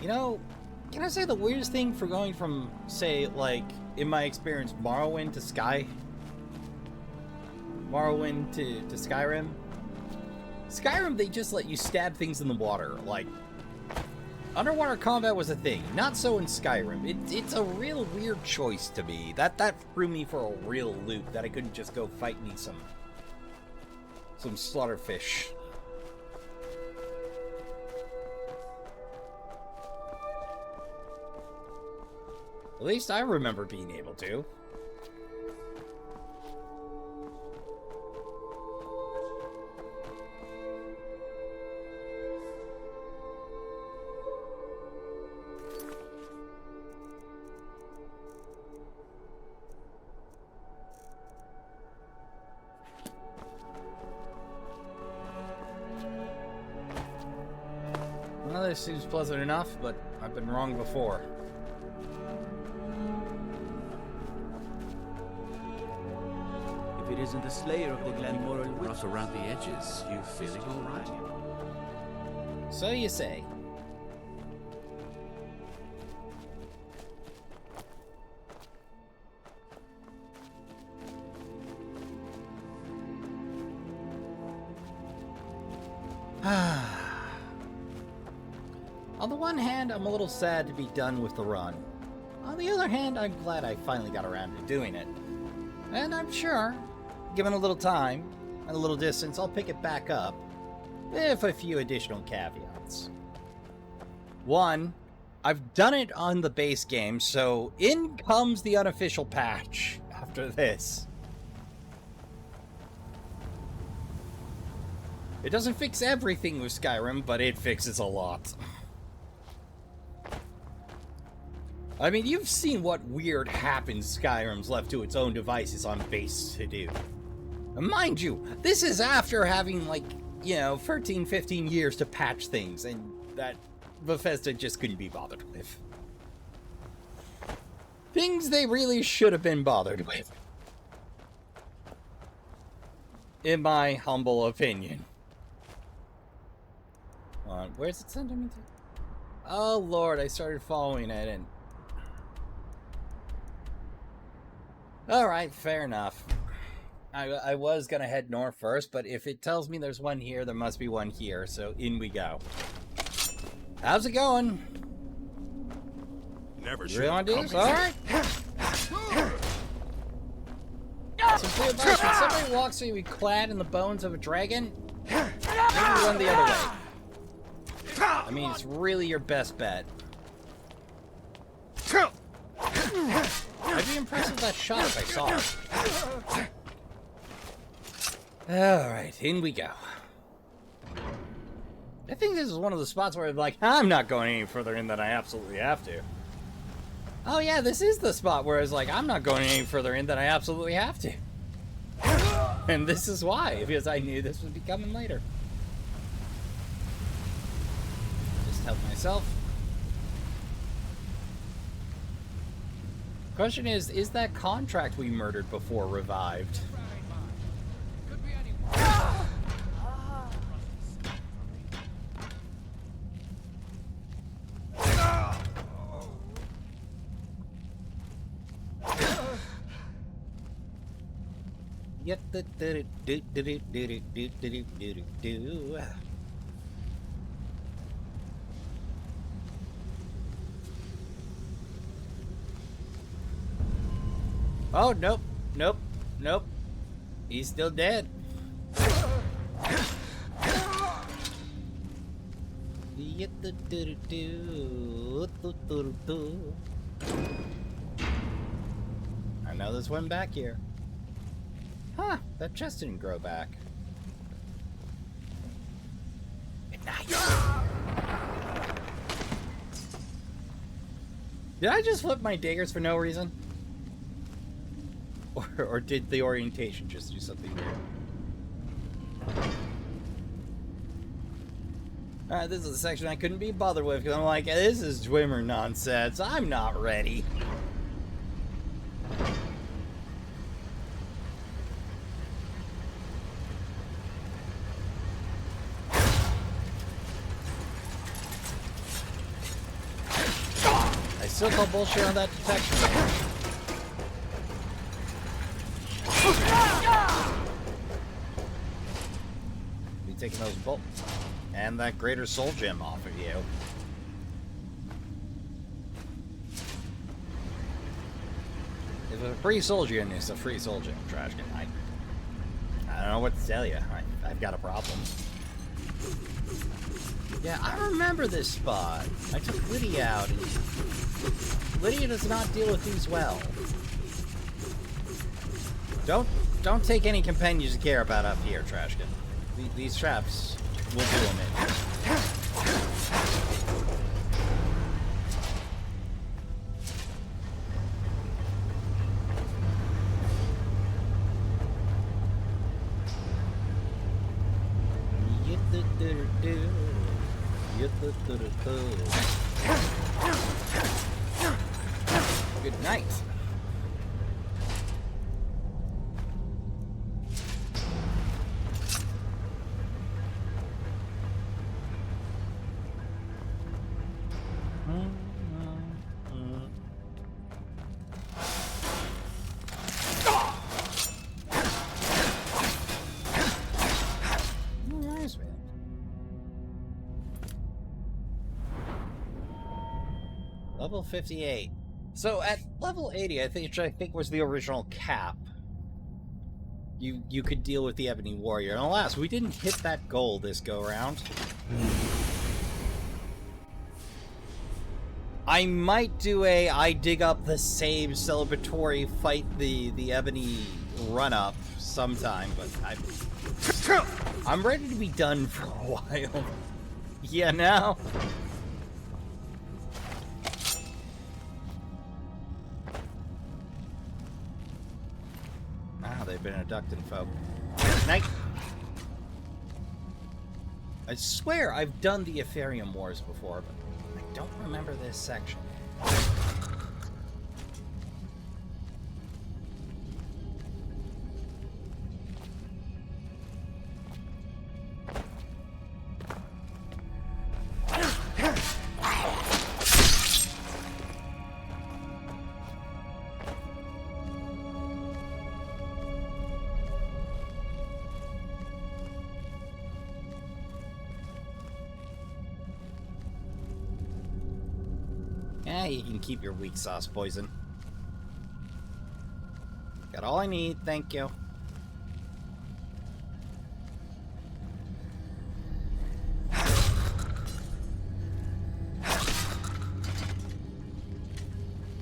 You know, can I say the weirdest thing for going from, say, like, in my experience, Morrowind to Skyrim? Skyrim, they just let you stab things in the water. Like, underwater combat was a thing. Not so in Skyrim. It's a real weird choice to me. That threw me for a real loop, that I couldn't just go fight me some slaughterfish. At least I remember being able to. Well, this seems pleasant enough, but I've been wrong before. If it isn't the slayer of the Glenmoral rough around the edges, you feeling all right? So you say. On the one hand, I'm a little sad to be done with the run. On the other hand, I'm glad I finally got around to doing it. And I'm sure, given a little time and a little distance, I'll pick it back up, with a few additional caveats. One, I've done it on the base game, so in comes the unofficial patch after this. It doesn't fix everything with Skyrim, but it fixes a lot. I mean, you've seen what weird happens Skyrim's left to its own devices on base to do. And mind you, this is after having, like, you know, 13, 15 years to patch things, and that Bethesda just couldn't be bothered with. Things they really should have been bothered with. In my humble opinion. Where's it sending me to? Oh lord, I started following it and... Alright, fair enough. I was gonna head north first, but if it tells me there's one here, there must be one here, so in we go. How's it going? Never You really want to do this? Alright. Some clear advice, when somebody walks through you clad in the bones of a dragon, maybe run the other way. I mean, it's really your best bet. I'd be impressed with that shot if I saw it. Alright, in we go. I think this is one of the spots where I'm like, I'm not going any further in than I absolutely have to. Oh yeah, this is the spot where it's like, I'm not going any further in than I absolutely have to. And this is why, because I knew this would be coming later. Just help myself. Question is that contract we murdered before revived? Yep. Oh, nope, nope, nope. He's still dead. I know there's one back here. Huh, that chest didn't grow back. Nice. Did I just flip my daggers for no reason? Or did the orientation just do something weird? Alright, this is the section I couldn't be bothered with because I'm like, this is Dwemer nonsense. I'm not ready. I still call bullshit on that detection damage. Be taking those bolts and that greater soul gem off of you. If it's a free soul gem, it's a free soul gem, Trashkin. I don't know what to tell you. I've got a problem. Yeah, I remember this spot. I took Lydia out, and Lydia does not deal with these well. Don't take any companions you care about up here, Trashkin. These traps will do them in. Good night. Level 58. So at level 80, I think was the original cap. You could deal with the Ebony Warrior. And alas, we didn't hit that goal this go around. I might do I dig up the same celebratory fight the ebony run-up sometime, but I'm ready to be done for a while. Yeah, now? Ah, they've been abducting folk. Night. I swear I've done the Aetherium Wars before, but I don't remember this section. Yeah, you can keep your weak sauce poison. Got all I need, thank you.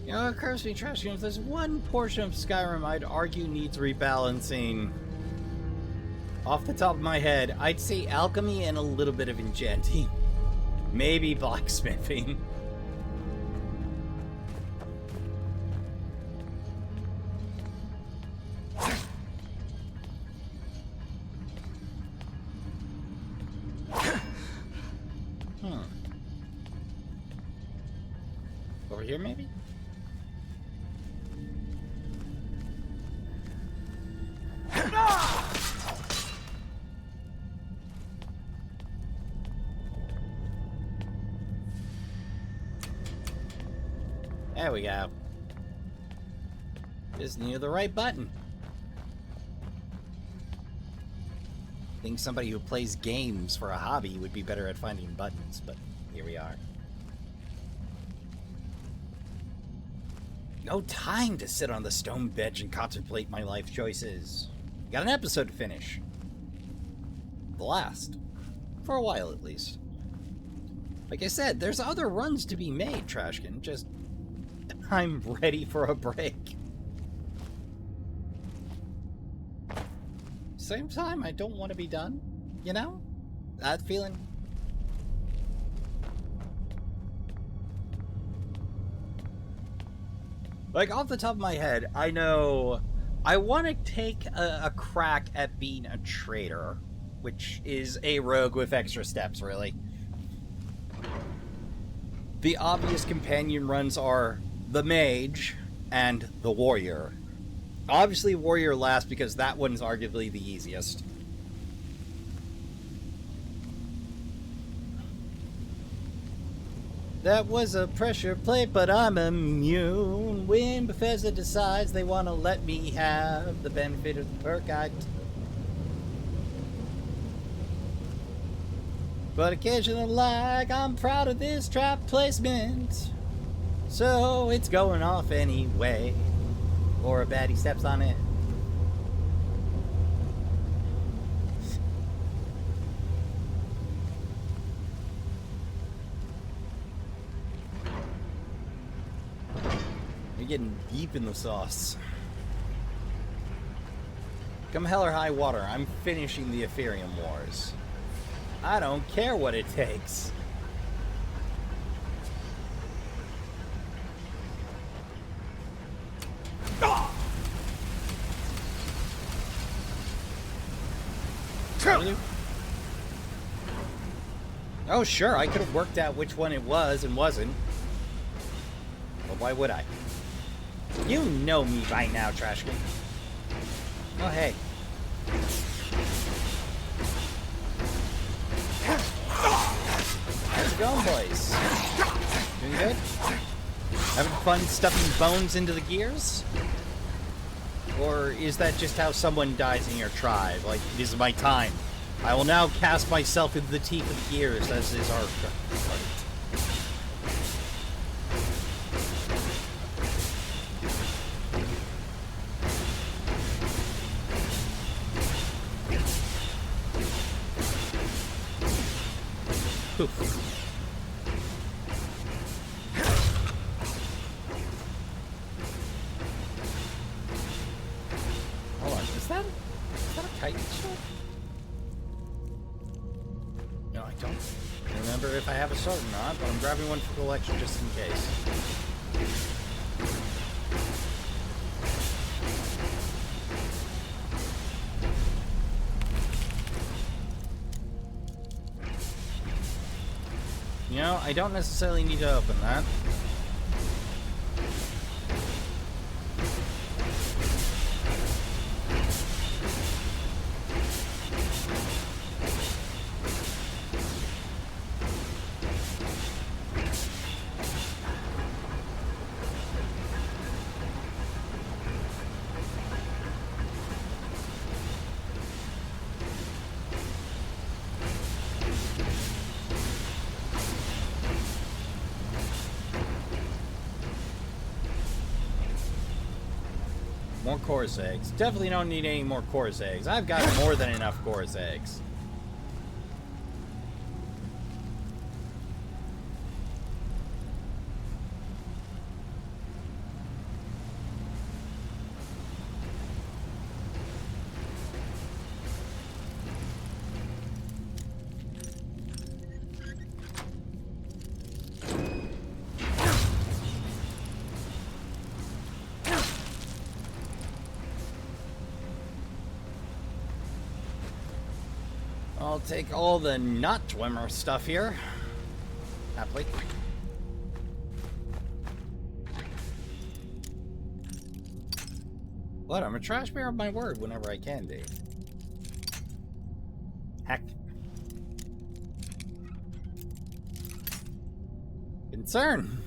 You know, it occurs to me, Trashkin, if there's one portion of Skyrim I'd argue needs rebalancing, off the top of my head, I'd say alchemy and a little bit of enchanting. Maybe blacksmithing. Over here, maybe? There we go. Just near the right button. I think somebody who plays games for a hobby would be better at finding buttons, but here we are. No time to sit on the stone bench and contemplate my life choices. Got an episode to finish. The last. For a while, at least. Like I said, there's other runs to be made, Trashkin. Just, I'm ready for a break. Same time, I don't want to be done. You know? That feeling? Like, off the top of my head, I know I want to take a crack at being a trader, which is a rogue with extra steps, really. The obvious companion runs are the mage and the warrior. Obviously, warrior last because that one's arguably the easiest. That was a pressure plate, but I'm immune. When Bethesda decides they want to let me have the benefit of the perk, but occasionally, like, I'm proud of this trap placement, so it's going off anyway. Or a baddie steps on it. You're getting deep in the sauce. Come hell or high water, I'm finishing the Aetherium Wars. I don't care what it takes. Oh, sure, I could have worked out which one it was and wasn't. But why would I? You know me by now, Trashkin. Oh, hey. How's it going, boys? Doing good? Having fun stuffing bones into the gears? Or is that just how someone dies in your tribe? Like, this is my time. I will now cast myself into the teeth of the gears, as is our not, but I'm grabbing one for collection just in case. You know, I don't necessarily need to open that. More chorus eggs. Definitely don't need any more chorus eggs. I've got more than enough chorus eggs. I'll take all the not Dwemer stuff here. Happily. But I'm a trash bearer of my word whenever I can be. Heck. Concern.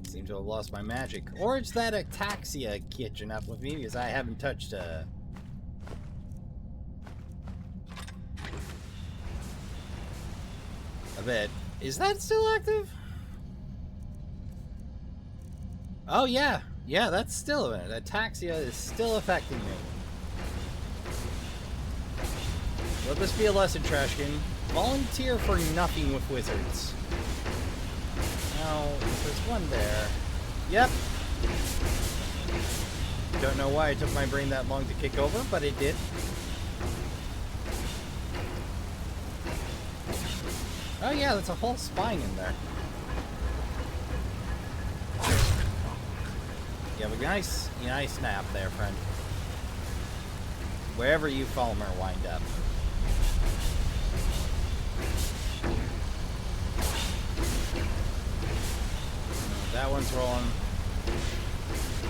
Seem to have lost my magic. Or it's that ataxia catching up with me because I haven't touched a bit. Is that still active? Oh yeah. Yeah, that's still it. Ataxia is still affecting me. Let this be a lesson, Trashkin. Volunteer for nothing with wizards. Now, there's one there. Yep. Don't know why it took my brain that long to kick over, but it did. Oh yeah, that's a whole spine in there. You have a nice nap there, friend. Wherever you Falmer wind up. That one's rolling.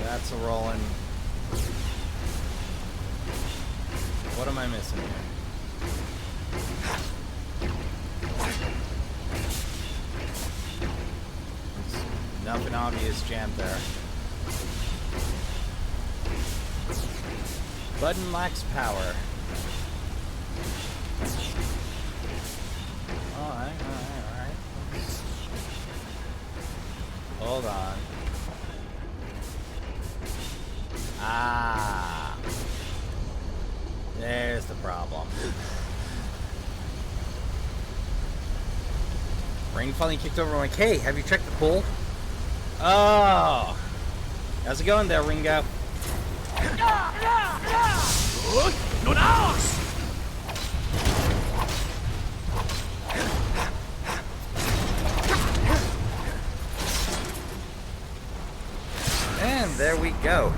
That's a rolling. What am I missing here? There's nothing obvious jammed there. Button lacks power. Alright. Hold on. Ah. There's the problem. Brain finally kicked over. I'm like, hey, have you checked the pool? Oh. How's it going there, Ringo? And there we go.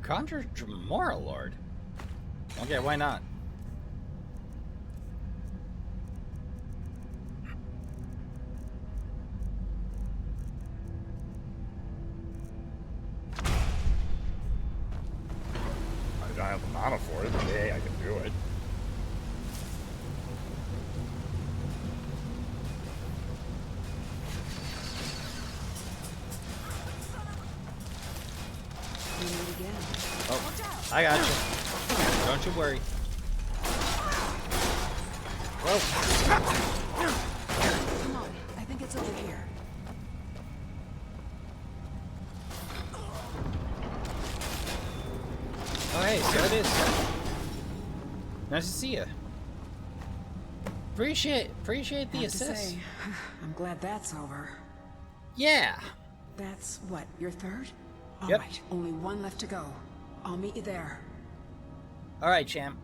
Conjure Moral Lord. Okay, why not? I don't have the mana for it, but hey, I can do it. Oh, I got you. Don't you worry. Whoa. Come on, I think it's over here. Oh, hey, so it is. Nice to see you. Appreciate the Have to assist. say, I'm glad that's over. Yeah. That's what, your third? Yep. Alright, only one left to go. I'll meet you there. Alright, champ.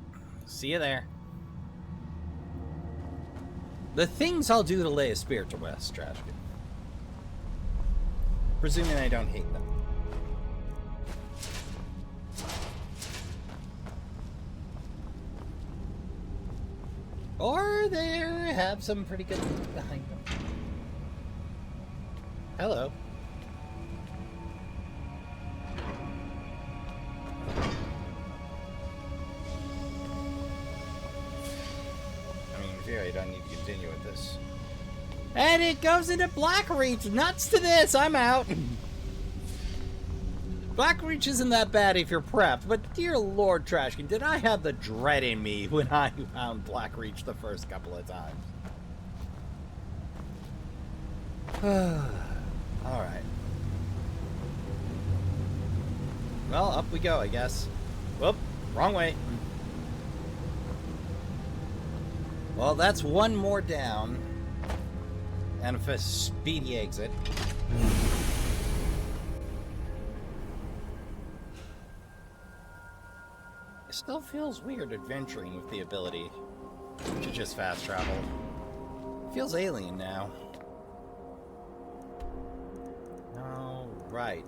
See you there. The things I'll do to lay a spirit to rest, Trashkin. Presuming I don't hate them. Or they have some pretty good behind them. Hello. I mean, in theory, I don't need to continue with this. And it goes into Blackreach! Nuts to this! I'm out! Blackreach isn't that bad if you're prepped, but dear Lord Trashkin, did I have the dread in me when I found Blackreach the first couple of times. Alright. Well, up we go, I guess. Whoop, wrong way. Well, that's one more down. And a speedy exit. It still feels weird adventuring with the ability to just fast travel. It feels alien now. Oh, right.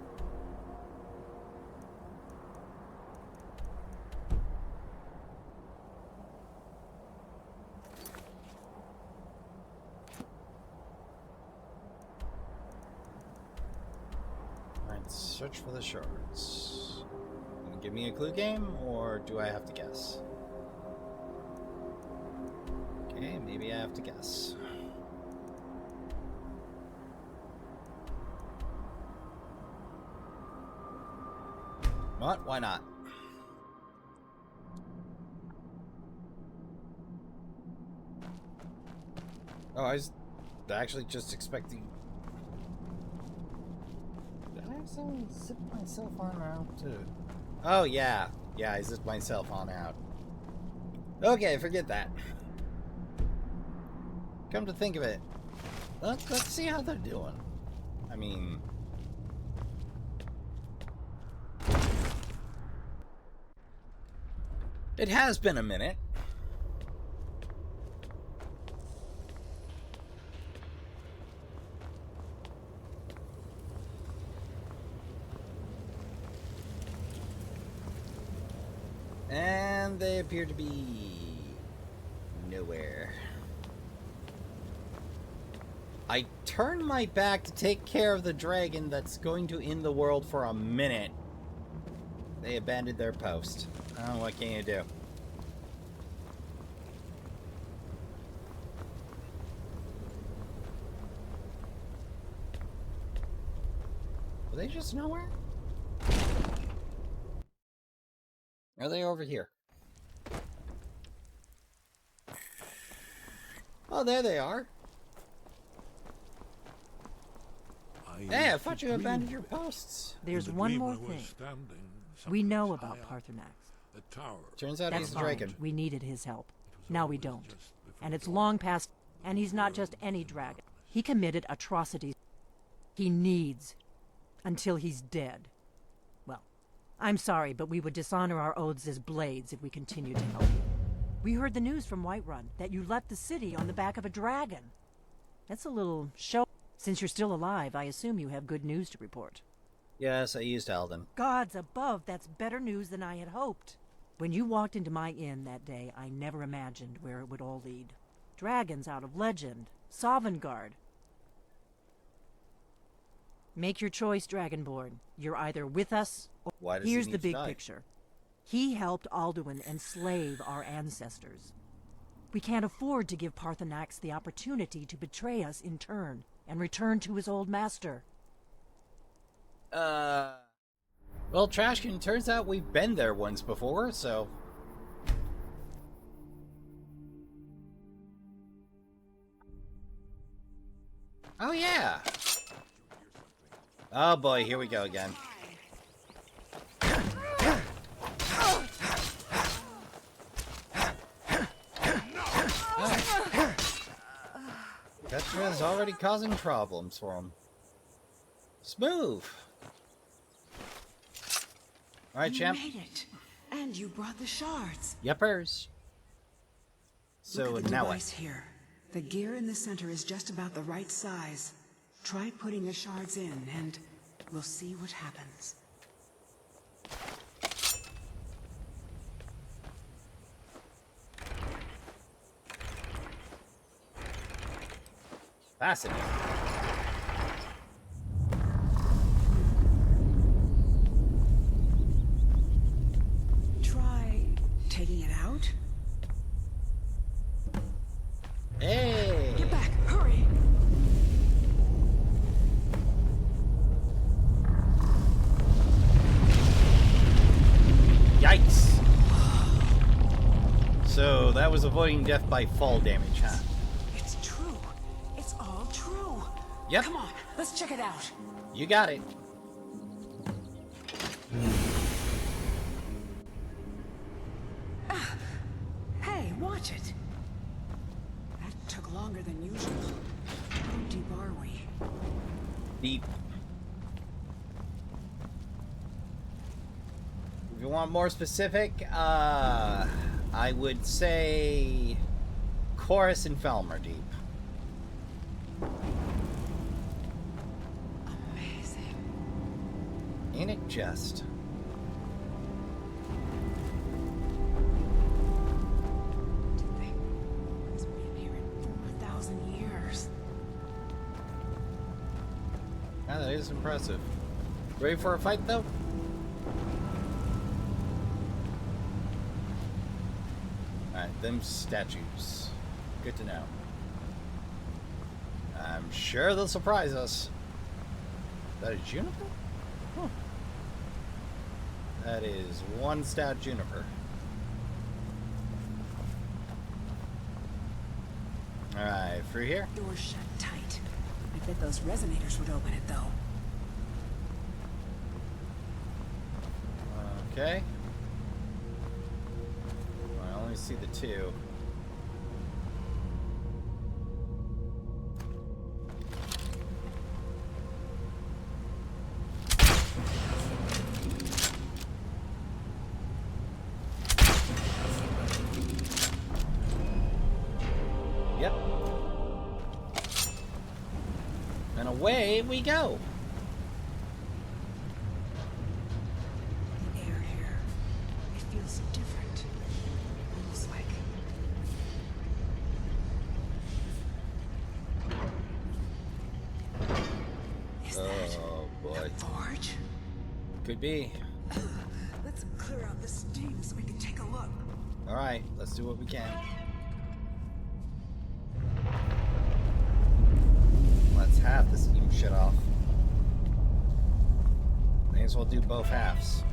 Alright, search for the shards. Gonna give me a clue game, or do I have to guess? Okay, maybe I have to guess. What? Why not? Oh, I was actually just expecting... Did I have someone zip myself on out too? Oh, yeah. Yeah, I zipped myself on out. Okay, forget that. Come to think of it, let's see how they're doing. I mean... It has been a minute. And they appear to be nowhere. I turned my back to take care of the dragon that's going to end the world for a minute. They abandoned their post. Oh, what can you do? Are they just nowhere? Are they over here? Oh, there they are. Hey, I thought you abandoned your posts. There's one more thing. We know about Parthenax. Turns out he's a dragon. We needed his help. Now we don't. And it's long past, and he's not just any dragon. He committed atrocities he needs until he's dead. Well, I'm sorry, but we would dishonor our oaths as blades if we continue to help you. We heard the news from Whiterun that you left the city on the back of a dragon. That's a little show. Since you're still alive, I assume you have good news to report. Yes, I used Alden. Gods above, that's better news than I had hoped. When you walked into my inn that day, I never imagined where it would all lead. Dragons out of legend. Sovngarde. Make your choice, Dragonborn. You're either with us, or... Why does he Here's need the to big die? picture. He helped Alduin enslave our ancestors. We can't afford to give Parthenax the opportunity to betray us in turn, and return to his old master. Well, Trashkin, turns out we've been there once before, so... Oh, yeah! Oh boy, here we go again. Katria's already causing problems for him. Smooth. All right, champ. You made it. And you brought the shards. Yepers. So Look at the now device what? here. The gear in the center is just about the right size. Try putting the shards in, and we'll see what happens. Fascinating. Try taking it out. Hey! Get back! Hurry! Yikes! So that was avoiding death by fall damage, huh? It's true. It's all true. Yep. Come on, let's check it out. You got it. Hey, watch it. That took longer than usual. How deep are we? Deep. If you want more specific, I would say Chorus and Felm are deep. Amazing. Ain't it just? To think it's been here in 4,000 years. Yeah, that is impressive. Ready for a fight, though? Alright, them statues. Good to know. I'm sure they'll surprise us. Is that a juniper? Huh. That is one stout juniper. Alright, through here? Door's shut tight. I bet those resonators would open it, though. Okay. I only see the two. Yep. And away we go. The air here, it feels different. Almost like... Is that Oh boy. the forge? Could be. Let's clear out the steam so we can take a look. Alright, let's do what we can. Let's half the steam shit off. May as well do both halves.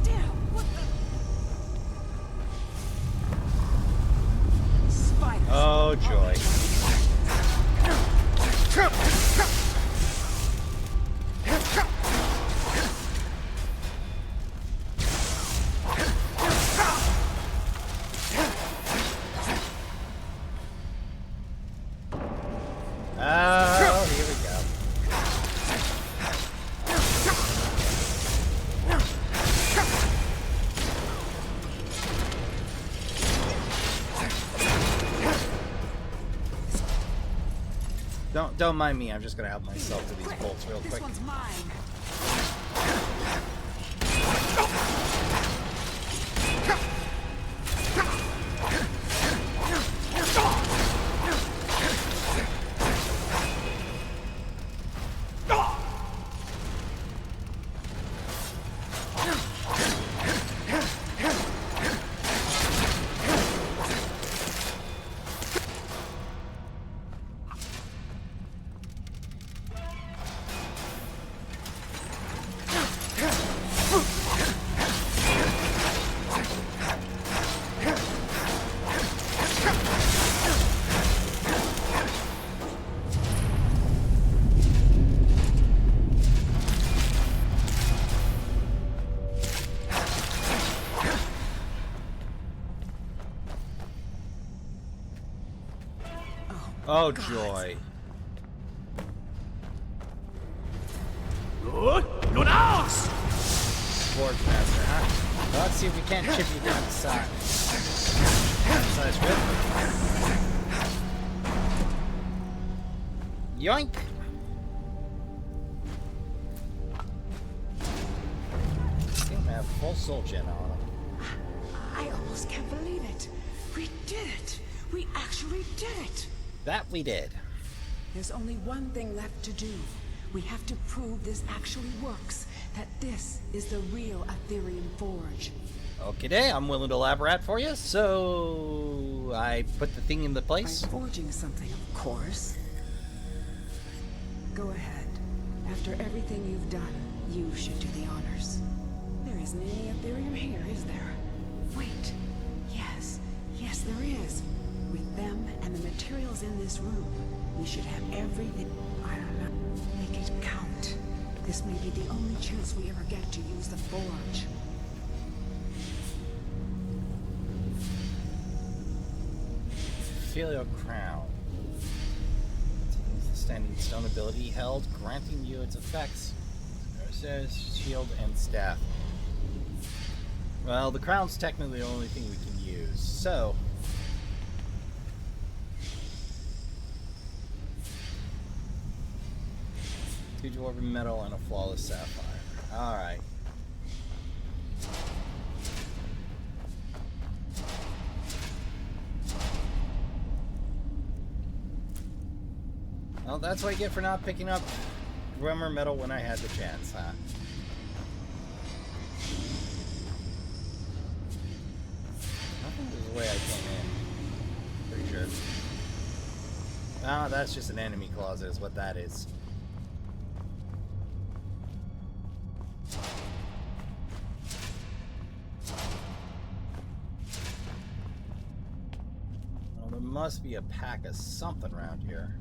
Damn, what the... Spiders. Oh joy. Oh, here we go. Don't mind me. I'm just gonna help myself to these bolts real This quick. one's mine. Oh, God. joy. Lunas! Forge master, huh? Well, let's see if we can't chip you down the side. Size rip. Yoink! I think I have full soul gen on him. I almost can't believe it. We did it. We actually did it. That we did. There's only one thing left to do. We have to prove this actually works. That this is the real Aetherium forge. Okay, I'm willing to elaborate for you. So I put the thing in the place. By forging something, of course. Go ahead. After everything you've done, you should do the honors. There isn't any Aetherium here, is there? Wait. Yes. Yes, there is. With them and the materials in this room, we should have everything. I don't know. Make it count. This may be the only chance we ever get to use the forge. Filial crown. The standing stone ability held, granting you its effects. Shield and staff. Well, the crown's technically the only thing we can use, so. Two dwarven metal and a flawless sapphire. Alright. Well, that's what I get for not picking up Dwemer metal when I had the chance, huh? I think this is the way I came in. Pretty sure. Ah, that's just an enemy closet is what that is. Well, there must be a pack of something around here.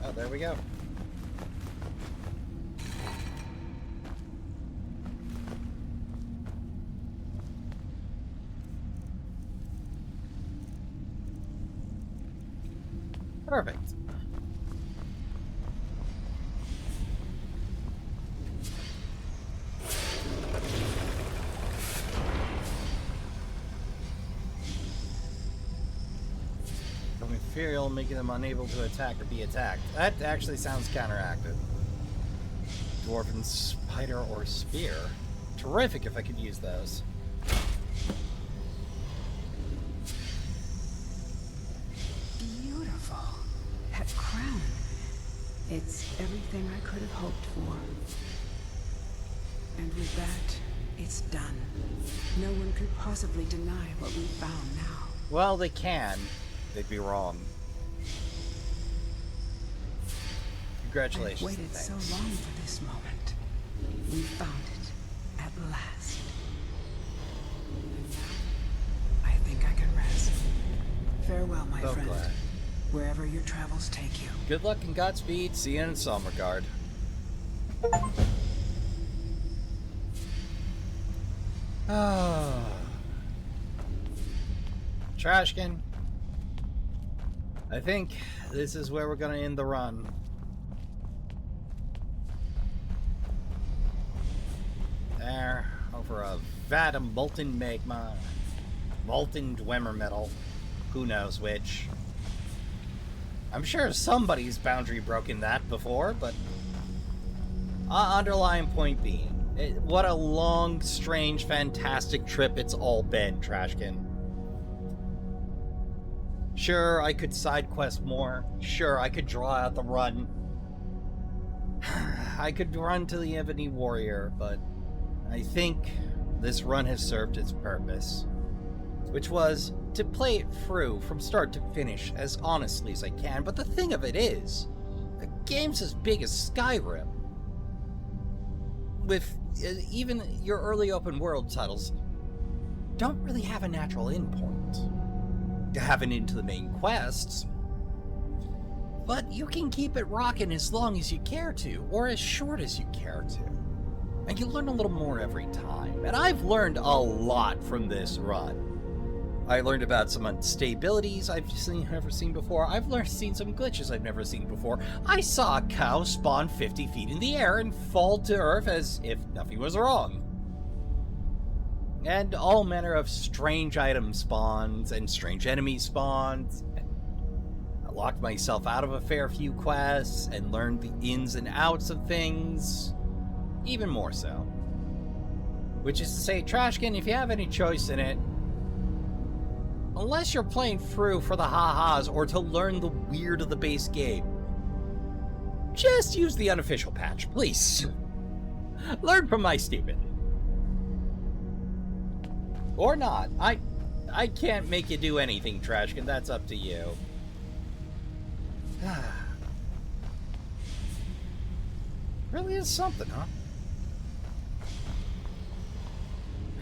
Oh, there we go. Perfect. Ethereal, making them unable to attack or be attacked. That actually sounds counteractive. Dwarven spider or spear. Terrific if I could use those. Beautiful. That crown. It's everything I could have hoped for. And with that, it's done. No one could possibly deny what we found now. Well, they can. They'd be wrong. Congratulations. I've waited so long for this moment. We found it at last. And now, I think I can rest. Farewell, my So friend. glad. Wherever your travels take you. Good luck and Godspeed. See you in some regard. Ah. Trashkin. I think this is where we're gonna end the run. There, over a vat of molten magma, molten Dwemer metal, who knows which. I'm sure somebody's boundary broken that before, but underlying point being, what a long, strange, fantastic trip it's all been, Trashkin. Sure, I could side quest more. Sure, I could draw out the run. I could run to the Ebony Warrior, but I think this run has served its purpose, which was to play it through from start to finish as honestly as I can. But the thing of it is, the game's as big as Skyrim. With even your early open world titles, don't really have a natural endpoint. You have an into the main quests, but you can keep it rocking as long as you care to, or as short as you care to. And you learn a little more every time. And I've learned a lot from this run. I learned about some instabilities I've never seen before. I've seen some glitches I've never seen before. I saw a cow spawn 50 feet in the air and fall to earth as if nothing was wrong. And all manner of strange item spawns and strange enemy spawns. I locked myself out of a fair few quests and learned the ins and outs of things. Even more so. Which is to say, Trashkin, if you have any choice in it, unless you're playing through for the ha-has or to learn the weird of the base game, just use the unofficial patch, please. Learn from my stupid. Or not. I can't make you do anything, Trashkin. That's up to you. Really is something, huh?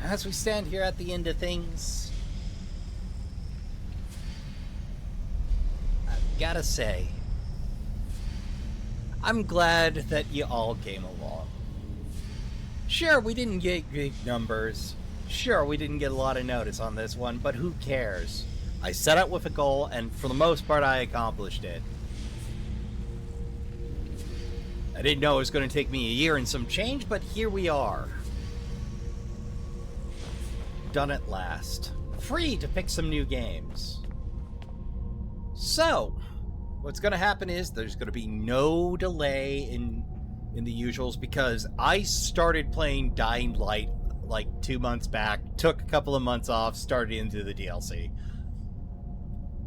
As we stand here at the end of things, I've gotta say, I'm glad that you all came along. Sure, we didn't get big numbers. Sure, we didn't get a lot of notice on this one, but who cares? I set out with a goal, and for the most part, I accomplished it. I didn't know it was going to take me a year and some change, but here we are. Done at last. Free to pick some new games. So, what's going to happen is there's going to be no delay in the usuals, because I started playing Dying Light like 2 months back, took a couple of months off, started into the DLC.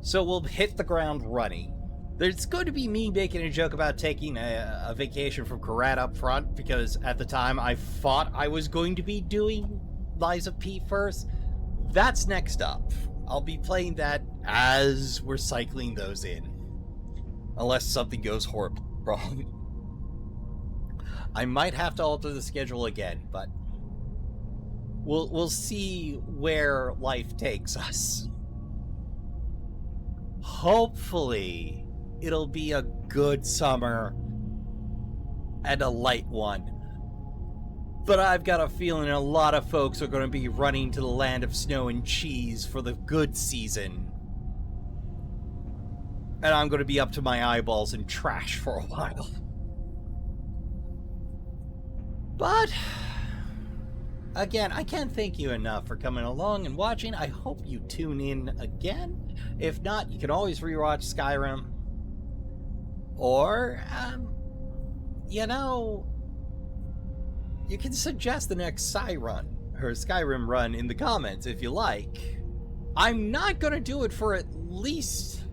So we'll hit the ground running. There's going to be me making a joke about taking a vacation from Karat up front, because at the time I thought I was going to be doing Lies of P first. That's next up. I'll be playing that as we're cycling those in. Unless something goes horribly wrong. I might have to alter the schedule again, but we'll see where life takes us. Hopefully, it'll be a good summer and a light one. But I've got a feeling a lot of folks are going to be running to the land of snow and cheese for the good season. And I'm going to be up to my eyeballs in trash for a while. But, again, I can't thank you enough for coming along and watching. I hope you tune in again. If not, you can always rewatch Skyrim. Or, you know, you can suggest the next Skyrim run in the comments if you like. I'm not going to do it for at least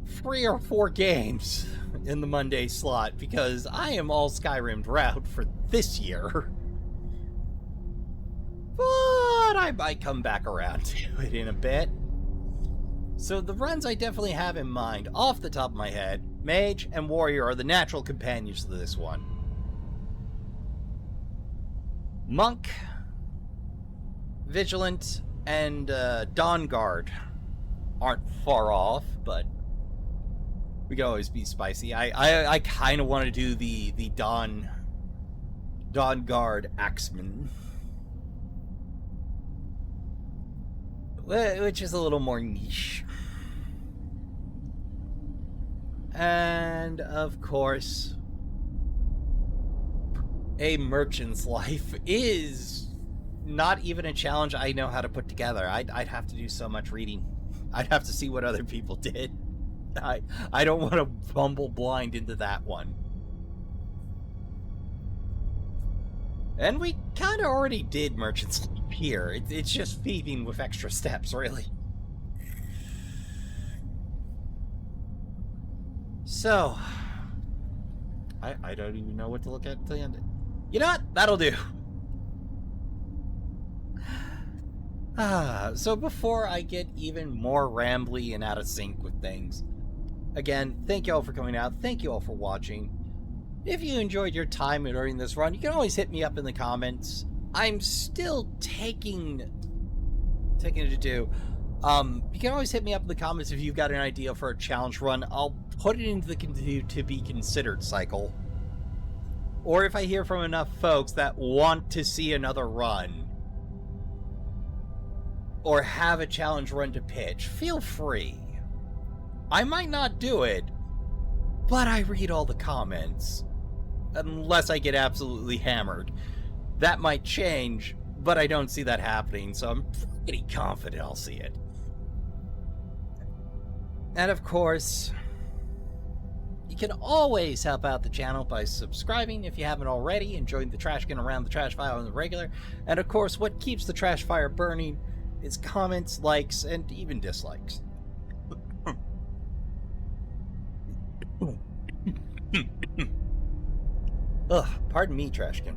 3 or 4 games in the Monday slot, because I am all Skyrim'd out for this year. But I might come back around to it in a bit. So the runs I definitely have in mind, off the top of my head, Mage and Warrior are the natural companions to this one. Monk, Vigilant, and Dawn Guard aren't far off, but we can always be spicy. I kind of want to do the Dawn Guard Axeman, which is a little more niche. And of course, a merchant's life is not even a challenge I know how to put together. I'd have to do so much reading. I'd have to see what other people did. I don't want to bumble blind into that one. And we kind of already did merchant's life here. It's just thieving with extra steps, really. So, I don't even know what to look at until the end. You know what? That'll do. So before I get even more rambly and out of sync with things, again, thank you all for coming out. Thank you all for watching. If you enjoyed your time during this run, you can always hit me up in the comments. I'm still taking it to do. You can always hit me up in the comments if you've got an idea for a challenge run. I'll put it into the to be considered cycle. or if I hear from enough folks that want to see another run, or have a challenge run to pitch, feel free. I might not do it, but I read all the comments. Unless I get absolutely hammered. That might change, but I don't see that happening, so I'm pretty confident I'll see it. And of course, you can always help out the channel by subscribing if you haven't already, and join the Trashkin around the trash fire on the regular. And of course, what keeps the trash fire burning is comments, likes, and even dislikes. Ugh, pardon me, Trashkin.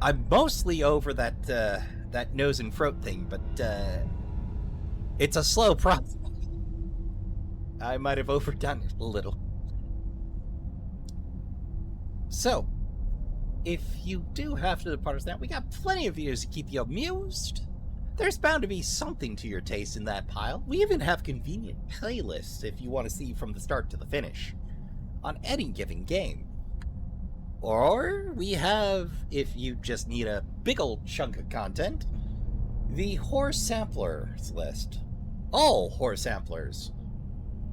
I'm mostly over that nose and throat thing, but it's a slow process. I might have overdone it a little. So, if you do have to depart us now, we got plenty of videos to keep you amused. There's bound to be something to your taste in that pile. We even have convenient playlists if you want to see from the start to the finish on any given game. Or we have, if you just need a big old chunk of content, the horror samplers list. All horror samplers,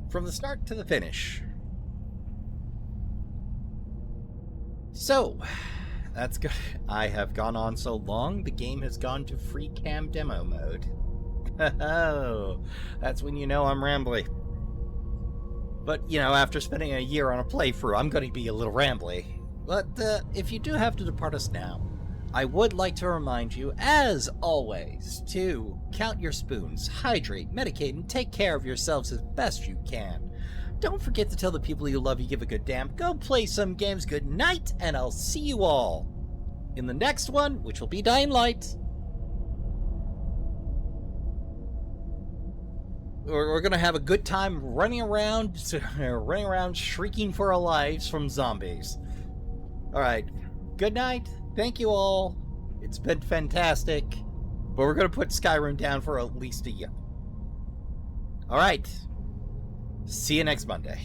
from the start to the finish. So, that's good. I have gone on so long, the game has gone to free cam demo mode. Oh, that's when you know I'm rambly. But, you know, after spending a year on a playthrough, I'm going to be a little rambly. But if you do have to depart us now, I would like to remind you, as always, to count your spoons, hydrate, medicate, and take care of yourselves as best you can. Don't forget to tell the people you love you give a good damn. Go play some games. Good night, and I'll see you all in the next one, which will be Dying Light. We're going to have a good time running around shrieking for our lives from zombies. Alright, good night. Thank you all. It's been fantastic. But we're going to put Skyrim down for at least a year. Alright. See you next Monday.